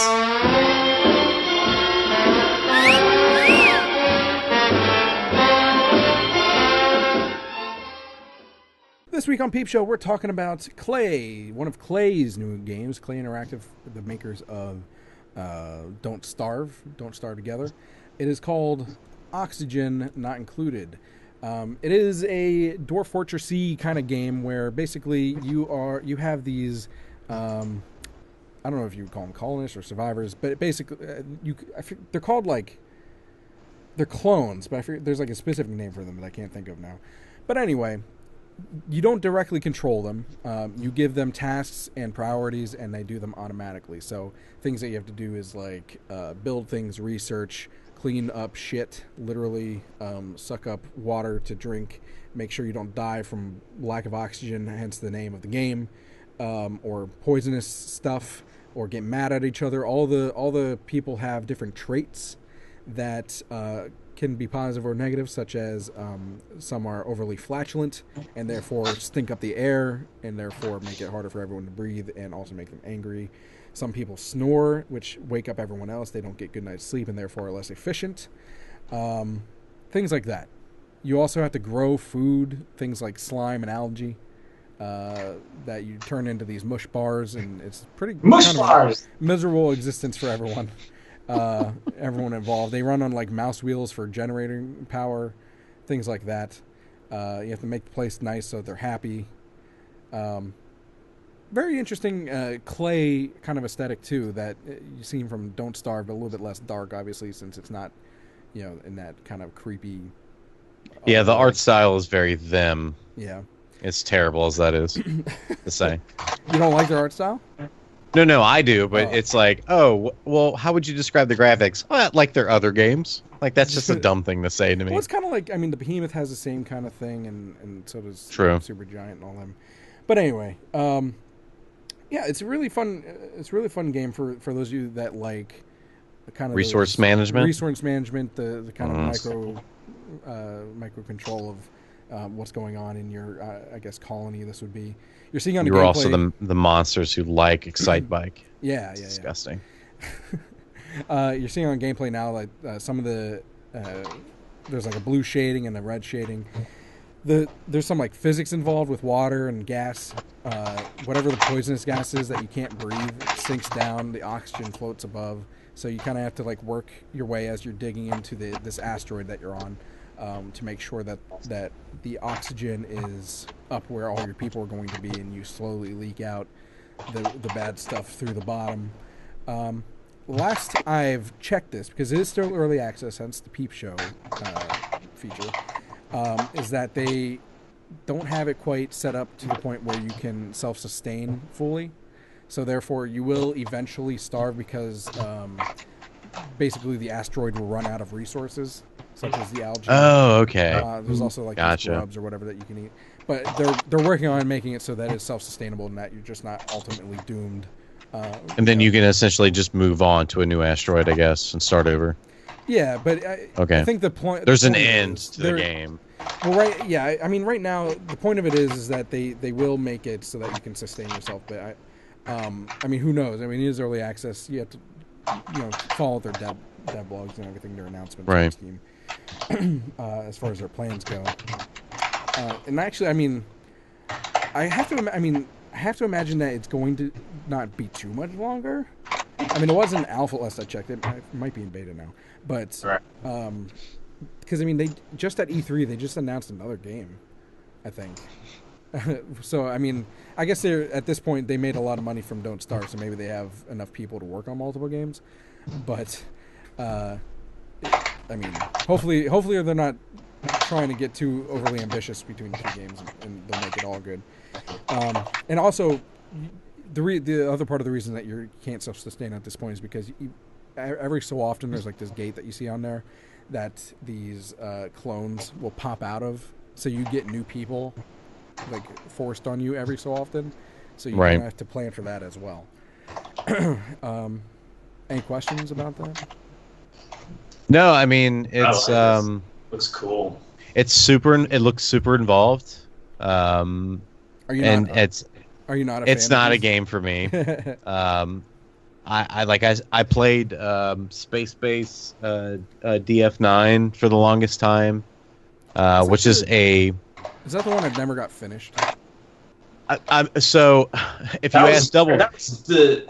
[SPEAKER 2] The This week on Peep Show, we're talking about Clay, one of Clay's new games. Clay Interactive, the makers of Don't Starve Together. It is called Oxygen Not Included. It is a Dwarf Fortress-y kind of game where basically you have these, I don't know if you would call them colonists or survivors, but basically they're called they're clones, but there's like a specific name for them that I can't think of now. But anyway, you don't directly control them. You give them tasks and priorities, and they do them automatically. So things that you have to do is build things, research, clean up shit, literally suck up water to drink, make sure you don't die from lack of oxygen, hence the name of the game, or poisonous stuff, or get mad at each other. All the people have different traits that can be positive or negative, such as some are overly flatulent and therefore stink up the air and therefore make it harder for everyone to breathe and also make them angry. Some people snore, which wake up everyone else. They don't get good night's sleep and therefore are less efficient. Things like that. You also have to grow food, things like slime and algae, that you turn into these mush bars, and it's pretty miserable existence for everyone. Everyone involved. They run on mouse wheels for generating power, things like that. You have to make the place nice so they're happy. Very interesting clay kind of aesthetic too that you see from Don't Starve, but a little bit less dark, obviously, since it's not, in that kind of creepy.
[SPEAKER 4] Yeah, the art style is very them.
[SPEAKER 2] Yeah,
[SPEAKER 4] it's terrible as that is to say.
[SPEAKER 2] You don't like their art style?
[SPEAKER 4] No, I do, but it's well, how would you describe the graphics? Well, like their other games. That's just a dumb thing to say to me.
[SPEAKER 2] Well, it's kind of the Behemoth has the same kind of thing, and so does Super Giant and all them. But anyway, yeah, it's a really fun. It's a really fun game for those of you that like the kind of
[SPEAKER 4] resource management,
[SPEAKER 2] the kind of micro control of what's going on in your I guess colony. This would be. You're seeing on the gameplay.
[SPEAKER 4] You're also the monsters who like Excite Bike.
[SPEAKER 2] Yeah.
[SPEAKER 4] Disgusting.
[SPEAKER 2] You're seeing on gameplay now some of the there's a blue shading and a red shading. There's some physics involved with water and gas. Whatever the poisonous gas is that you can't breathe sinks down. The oxygen floats above. So you kind of have to work your way as you're digging into this asteroid that you're on. To make sure that the oxygen is up where all your people are going to be, and you slowly leak out the bad stuff through the bottom. Last I've checked this, because it is still early access, hence the Peep Show feature, is that they don't have it quite set up to the point where you can self-sustain fully. So therefore, you will eventually starve because basically the asteroid will run out of resources, such as the algae.
[SPEAKER 4] Oh, okay.
[SPEAKER 2] There's also
[SPEAKER 4] gotcha.
[SPEAKER 2] Grubs or whatever that you can eat. But they're working on making it so that it's self-sustainable and that you're just not ultimately doomed.
[SPEAKER 4] And then you can essentially just move on to a new asteroid, I guess, and start over.
[SPEAKER 2] Yeah, but I think the point...
[SPEAKER 4] There's an end to the game.
[SPEAKER 2] Well, right, yeah. I mean, right now, the point of it is that they will make it so that you can sustain yourself. But, I mean, who knows? I mean, it is early access. You have to, follow their dev blogs and everything, their announcements on Steam. As far as their plans go, and actually, I mean, I have to imagine that it's going to not be too much longer. I mean, it was in alpha last I checked. It might be in beta now, but because I mean, they just at E3 they just announced another game, I think. So I mean, I guess they're at this point they made a lot of money from Don't Starve, so maybe they have enough people to work on multiple games, but. I mean, hopefully they're not trying to get too overly ambitious between the two games, and they'll make it all good. And also, the other part of the reason that you can't self-sustain at this point is because every so often there's this gate that you see on there that these clones will pop out of, so you get new people forced on you every so often. So you have to plan for that as well. Any questions about that?
[SPEAKER 4] No, I mean it's
[SPEAKER 3] looks cool.
[SPEAKER 4] It looks super involved.
[SPEAKER 2] Are you not a fan
[SPEAKER 4] it's not a game for me. I played Space Base DF9 for the longest time, which is a.
[SPEAKER 2] Is that the one that never got finished?
[SPEAKER 4] So if you ask Double,
[SPEAKER 3] that was the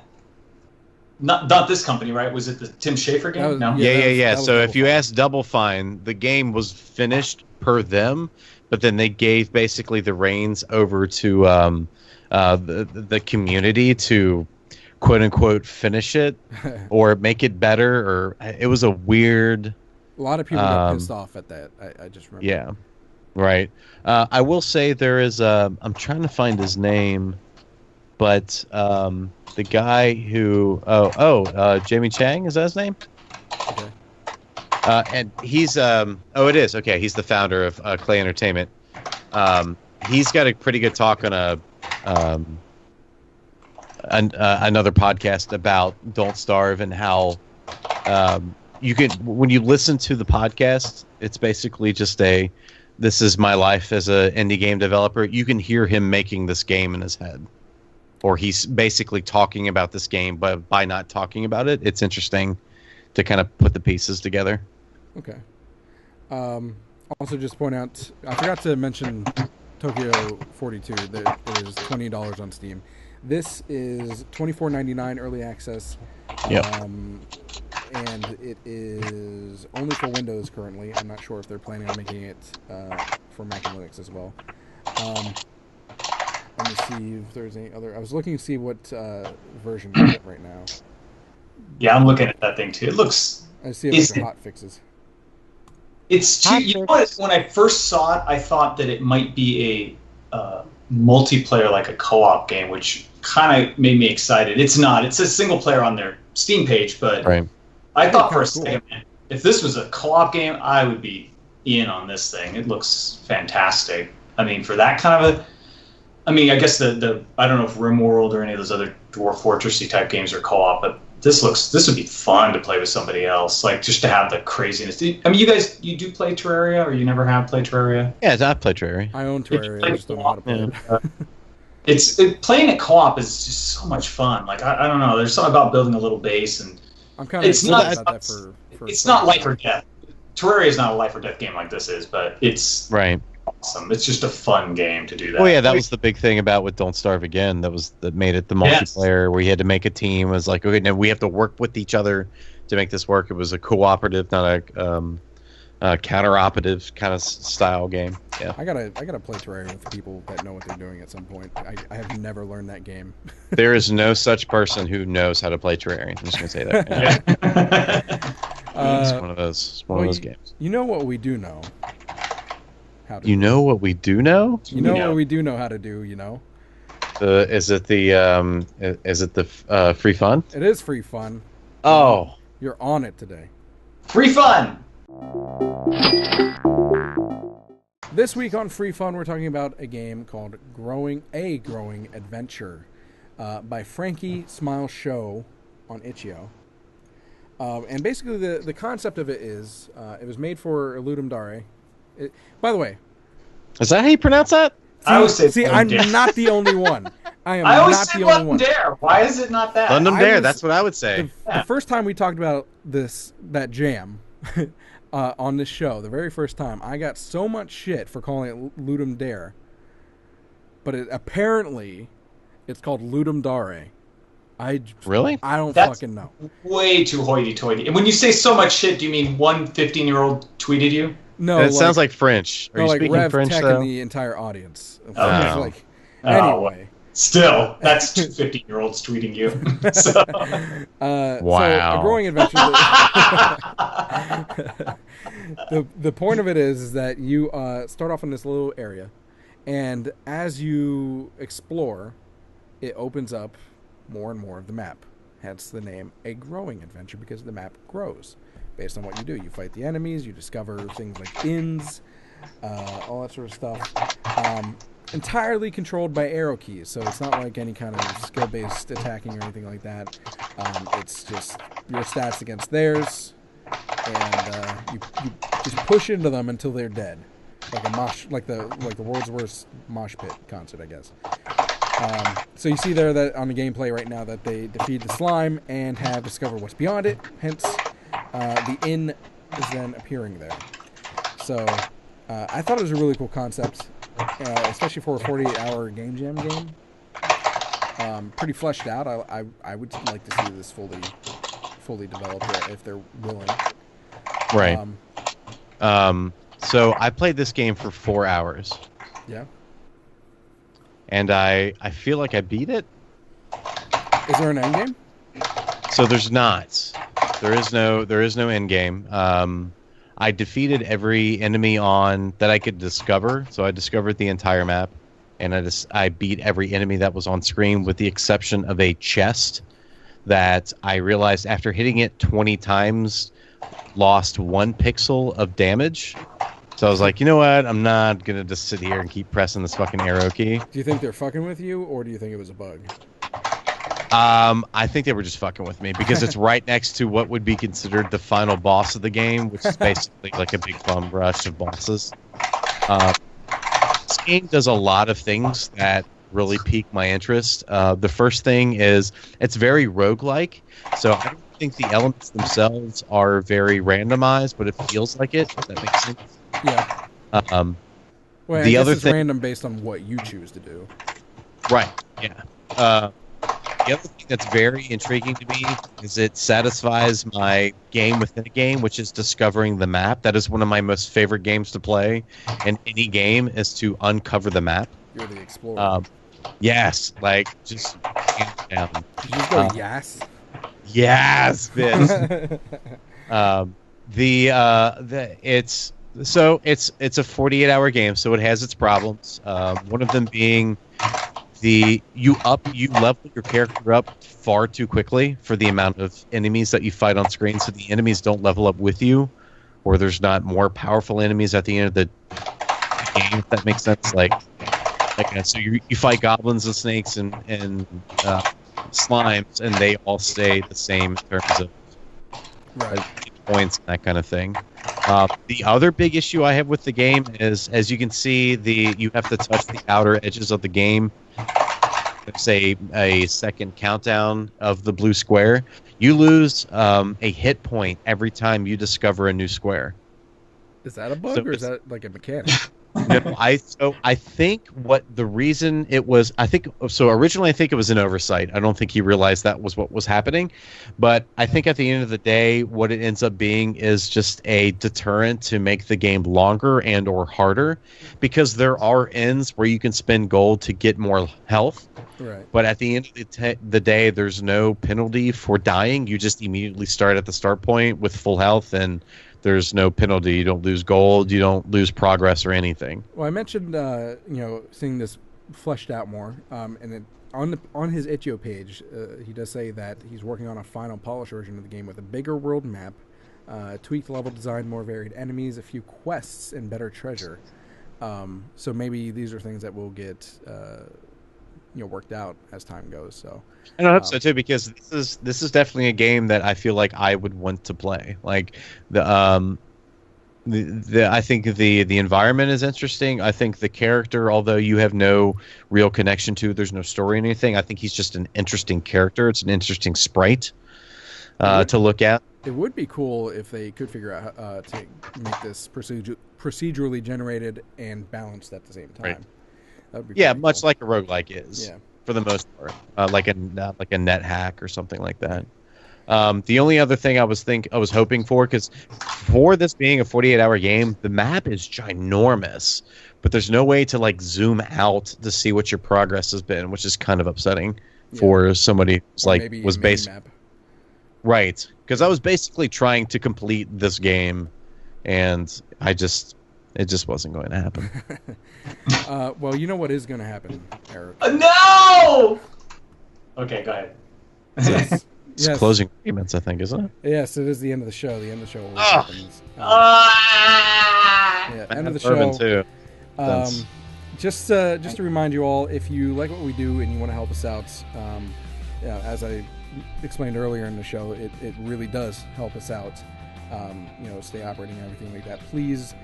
[SPEAKER 3] not this company, right? Was it the Tim Schafer game? No.
[SPEAKER 4] Yeah. So if you ask Double Fine, the game was finished per them, but then they gave basically the reins over to the community to quote unquote finish it or make it better, or it was a weird.
[SPEAKER 2] A lot of people got pissed off at that. I just remember.
[SPEAKER 4] Yeah, right. I will say there is I'm trying to find his name, but the guy who Jamie Chang, is that his name?
[SPEAKER 2] Okay.
[SPEAKER 4] And he's it is okay. He's the founder of Clay Entertainment. He's got a pretty good talk on another podcast about Don't Starve and how you can, when you listen to the podcast, it's basically just this is my life as a indie game developer. You can hear him making this game in his head, or he's basically talking about this game, but by not talking about it, it's interesting to kind of put the pieces together.
[SPEAKER 2] Okay. Also, just point out, I forgot to mention Tokyo 42. That it is $20 on Steam. This is $24.99 early access.
[SPEAKER 4] Yep.
[SPEAKER 2] And it is only for Windows currently. I'm not sure if they're planning on making it for Mac and Linux as well. Let me see if there's any other. I was looking to see what version we're at right now.
[SPEAKER 3] Yeah, I'm looking at that thing too. It looks.
[SPEAKER 2] I see a bunch of hot fixes.
[SPEAKER 3] It's too. You know what? When I first saw it, I thought that it might be a multiplayer, like a co-op game, which kind of made me excited. It's not. It says single player on their Steam page, but
[SPEAKER 4] right.
[SPEAKER 3] I thought for a second, man, if this was a co-op game, I would be in on this thing. It looks fantastic. I mean, for that kind of a, I mean, I guess the I don't know if RimWorld or any of those other Dwarf Fortressy type games are co-op, but this would be fun to play with somebody else, like just to have the craziness. I mean, you do play Terraria, or you never have played Terraria?
[SPEAKER 4] Yeah, I play Terraria.
[SPEAKER 2] I own Terraria. I just don't know how to play
[SPEAKER 3] it. Playing it co-op is just so much fun. Like I don't know, there's something about building a little base, and
[SPEAKER 2] I'm kind of excited about that for
[SPEAKER 3] it's not life or death. Terraria is not a life or death game like this is, but it's
[SPEAKER 4] right.
[SPEAKER 3] Awesome. It's just a fun game to do that.
[SPEAKER 4] Oh yeah, that was the big thing about with Don't Starve Again. That made it the multiplayer where you had to make a team. It was like, okay, now we have to work with each other to make this work. It was a cooperative, not a counter-operative kind of style game. Yeah.
[SPEAKER 2] I gotta play Terraria with people that know what they're doing at some point. I have never learned that game.
[SPEAKER 4] There is no such person who knows how to play Terraria. I'm just gonna say that. Yeah. It's one of those. One of those games.
[SPEAKER 2] You know what we do know.
[SPEAKER 4] You know what we do know?
[SPEAKER 2] You know what we do know how to do, you know?
[SPEAKER 4] Is it the free fun?
[SPEAKER 2] It is free fun.
[SPEAKER 4] Oh.
[SPEAKER 2] You're on it today.
[SPEAKER 3] Free fun!
[SPEAKER 2] This week on Free Fun, we're talking about a game called Growing Adventure by Frankie Smile Show on Itch.io. And basically the concept of it is, it was made for Ludum Dare. By the way,
[SPEAKER 4] is that how you pronounce that?
[SPEAKER 3] I always say
[SPEAKER 2] I'm not the only one. I am
[SPEAKER 3] always
[SPEAKER 2] not
[SPEAKER 3] say
[SPEAKER 2] the only one.
[SPEAKER 3] Dare. Why is it not that?
[SPEAKER 4] Ludum Dare. That's what I would say.
[SPEAKER 2] The first time we talked about that jam on this show, the very first time, I got so much shit for calling it Ludum Dare, but apparently it's called Ludum Dare.
[SPEAKER 4] Really?
[SPEAKER 2] I don't
[SPEAKER 3] That's
[SPEAKER 2] fucking know.
[SPEAKER 3] Way too hoity-toity. And when you say so much shit, do you mean one 15-year-old tweeted you?
[SPEAKER 2] No,
[SPEAKER 4] it sounds like French. Are you speaking
[SPEAKER 2] Rev
[SPEAKER 4] French,
[SPEAKER 2] Tech
[SPEAKER 4] though?
[SPEAKER 2] and the entire audience.
[SPEAKER 3] Oh.
[SPEAKER 2] Anyway.
[SPEAKER 3] Still, that's two 15-year-olds tweeting you.
[SPEAKER 4] Wow.
[SPEAKER 2] So, A Growing Adventure. The point of it is that you start off in this little area, and as you explore, it opens up more and more of the map. Hence the name A Growing Adventure, because the map grows based on what you do. You fight the enemies, you discover things like inns, all that sort of stuff. Entirely controlled by arrow keys, so it's not like any kind of skill-based attacking or anything like that. It's just your stats against theirs, and you just push into them until they're dead, like the world's worst mosh pit concert, I guess. So you see there that on the gameplay right now that they defeat the slime and have discovered what's beyond it. Hence, the inn is then appearing there. So I thought it was a really cool concept. especially for a 48-hour game jam game. Pretty fleshed out. I would like to see this fully developed if they're willing.
[SPEAKER 4] Right. So I played this game for 4 hours.
[SPEAKER 2] Yeah.
[SPEAKER 4] And I feel like I beat it.
[SPEAKER 2] Is there an end game?
[SPEAKER 4] So there's not. There is no end game. I defeated every enemy that I could discover. So I discovered the entire map, and I beat every enemy that was on screen with the exception of a chest that I realized after hitting it 20 times lost 1 pixel of damage. So I was like, you know what? I'm not going to just sit here and keep pressing this fucking arrow key.
[SPEAKER 2] Do you think they're fucking with you, or do you think it was a bug?
[SPEAKER 4] I think they were just fucking with me because it's right next to what would be considered the final boss of the game, which is basically like a big bum rush of bosses. This game does a lot of things that really pique my interest. The first thing is it's very roguelike, so I don't think the elements themselves are very randomized, but it feels like it, if that makes sense.
[SPEAKER 2] Yeah. Well,
[SPEAKER 4] the
[SPEAKER 2] I
[SPEAKER 4] other
[SPEAKER 2] guess it's
[SPEAKER 4] thing,
[SPEAKER 2] random based on what you choose to do.
[SPEAKER 4] right? Yeah. The other thing that's very intriguing to me is it satisfies my game within a game, which is discovering the map. That is one of my most favorite games to play in any game, is to uncover the map.
[SPEAKER 2] You're the explorer.
[SPEAKER 4] Yes, like just hands down.
[SPEAKER 2] Did you just go yes?
[SPEAKER 4] Yes, bitch. It's a 48-hour game, so it has its problems. One of them being you level your character up far too quickly for the amount of enemies that you fight on screen, so the enemies don't level up with you, or there's not more powerful enemies at the end of the game, if that makes sense. So you fight goblins and snakes and slimes, and they all stay the same in terms of points and that kind of thing. The other big issue I have with the game is, as you can see, you have to touch the outer edges of the game. There's a second countdown of the blue square. You lose a hit point every time you discover a new square.
[SPEAKER 2] Is that a bug, or is that like a mechanic?
[SPEAKER 4] No, I think what the reason it was, originally I think it was an oversight. I don't think he realized that was what was happening, but I think at the end of the day, what it ends up being is just a deterrent to make the game longer and or harder, because there are ends where you can spend gold to get more health.
[SPEAKER 2] Right.
[SPEAKER 4] But at the end of the day, there's no penalty for dying. You just immediately start at the start point with full health, and there's no penalty. You don't lose gold. You don't lose progress or anything.
[SPEAKER 2] Well, I mentioned, seeing this fleshed out more, and then on his itch.io page, he does say that he's working on a final polished version of the game with a bigger world map, tweaked level design, more varied enemies, a few quests, and better treasure. So maybe these are things that will get worked out as time goes. So,
[SPEAKER 4] and I hope so too, because this is definitely a game that I feel like I would want to play. Like I think the environment is interesting. I think the character, although you have no real connection to, there's no story or anything, I think he's just an interesting character. It's an interesting sprite to look at.
[SPEAKER 2] It would be cool if they could figure out to make this procedurally generated and balanced at the same time.
[SPEAKER 4] Right.
[SPEAKER 2] That would be
[SPEAKER 4] much
[SPEAKER 2] cool.
[SPEAKER 4] like a roguelike is, for the most part, like a net hack or something like that. The only other thing I was hoping for, because for this being a 48-hour game, the map is ginormous, but there's no way to like zoom out to see what your progress has been, which is kind of upsetting for somebody who's was based right, because I was basically trying to complete this game, and it just wasn't going to happen.
[SPEAKER 2] Well, you know what is going to happen, Eric?
[SPEAKER 3] No! Okay, go ahead.
[SPEAKER 2] Yes.
[SPEAKER 4] It's closing agreements, I think, isn't it?
[SPEAKER 2] Yes, it is the end of the show. The end of the show always happens. End of the show.
[SPEAKER 4] Too.
[SPEAKER 2] Just to remind you all, if you like what we do and you want to help us out, as I explained earlier in the show, it really does help us out. Stay operating and everything like that. Please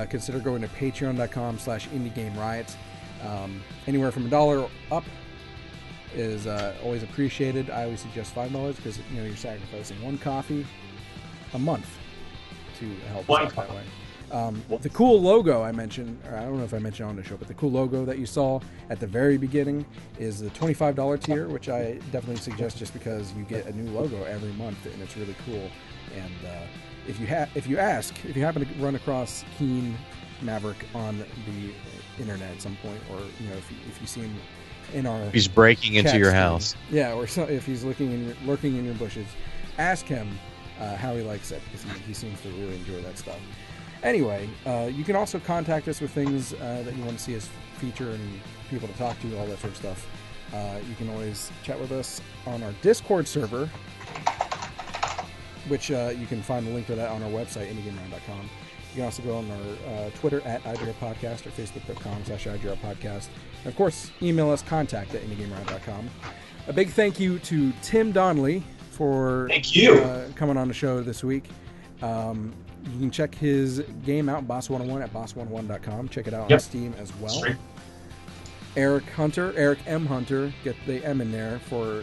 [SPEAKER 2] consider going to patreon.com/Indie Game Riot. Anywhere from $1 up is always appreciated. I always suggest $5 because you're sacrificing one coffee a month to help us out that way. The cool logo I mentioned, or I don't know if I mentioned on the show, but the cool logo that you saw at the very beginning is the $25 tier, which I definitely suggest just because you get a new logo every month, and it's really cool. And if you happen to run across Keen Maverick on the internet at some point, or if you see him in our
[SPEAKER 4] he's breaking into your
[SPEAKER 2] stream,
[SPEAKER 4] house,
[SPEAKER 2] or if he's lurking in your bushes, ask him how he likes it, because he seems to really enjoy that stuff. Anyway, you can also contact us with things that you want to see us feature and people to talk to, all that sort of stuff. You can always chat with us on our Discord server, which you can find the link to that on our website, indiegameriot.com. You can also go on our Twitter at iGrPodcast or Facebook.com/iGrPodcast. And of course, email us contact@indiegameriot.com. A big thank you to Tim Donnelly for coming on the show this week. You can check his game out, Boss 101, at boss101.com. Check it out on Steam as well.
[SPEAKER 3] Sweet.
[SPEAKER 2] Eric M. Hunter, get the M in there for...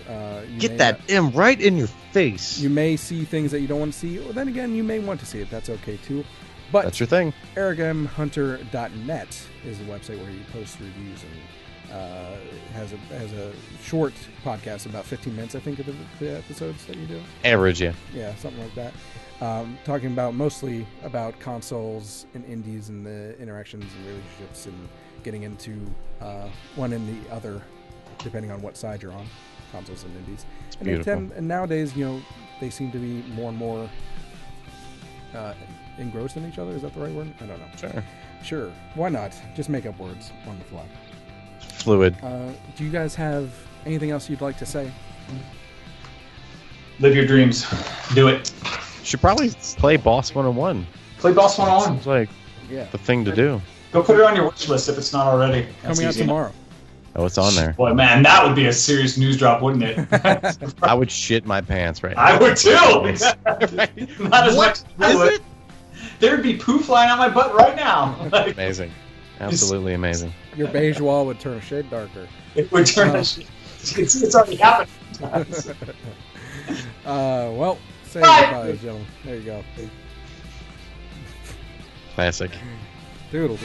[SPEAKER 4] get that M right in your face.
[SPEAKER 2] You may see things that you don't want to see, or then again, you may want to see it. That's okay, too. But
[SPEAKER 4] that's your thing.
[SPEAKER 2] ericmhunter.net is the website where he posts reviews and has a short podcast, about 15 minutes, I think, of the episodes that you do.
[SPEAKER 4] Average, yeah.
[SPEAKER 2] Yeah, something like that. Talking mostly about consoles and indies and the interactions and relationships and getting into one and the other, depending on what side you're on, consoles and indies.
[SPEAKER 4] It's beautiful.
[SPEAKER 2] And nowadays, they seem to be more and more engrossed in each other. Is that the right word? I don't know. Sure. Why not? Just make up words on the fly.
[SPEAKER 4] Fluid.
[SPEAKER 2] Do you guys have anything else you'd like to say?
[SPEAKER 3] Live your dreams. Do it.
[SPEAKER 4] Should probably play Boss 101.
[SPEAKER 3] Play Boss 101.
[SPEAKER 4] Seems like the thing to do.
[SPEAKER 3] Go put it on your wish list if it's not already.
[SPEAKER 2] Coming out tomorrow.
[SPEAKER 4] Oh, it's on there.
[SPEAKER 3] Boy, man, that would be a serious news drop, wouldn't it?
[SPEAKER 4] I would shit my pants right now.
[SPEAKER 3] I would too. Not as much as I would.
[SPEAKER 4] It?
[SPEAKER 3] There'd be poo flying out my butt right now.
[SPEAKER 4] Amazing. Absolutely amazing.
[SPEAKER 2] Your beige wall would turn a shade darker.
[SPEAKER 3] It would turn it's already happened.
[SPEAKER 2] Well, say goodbye, gentlemen. There you go.
[SPEAKER 4] Classic.
[SPEAKER 2] Doodle.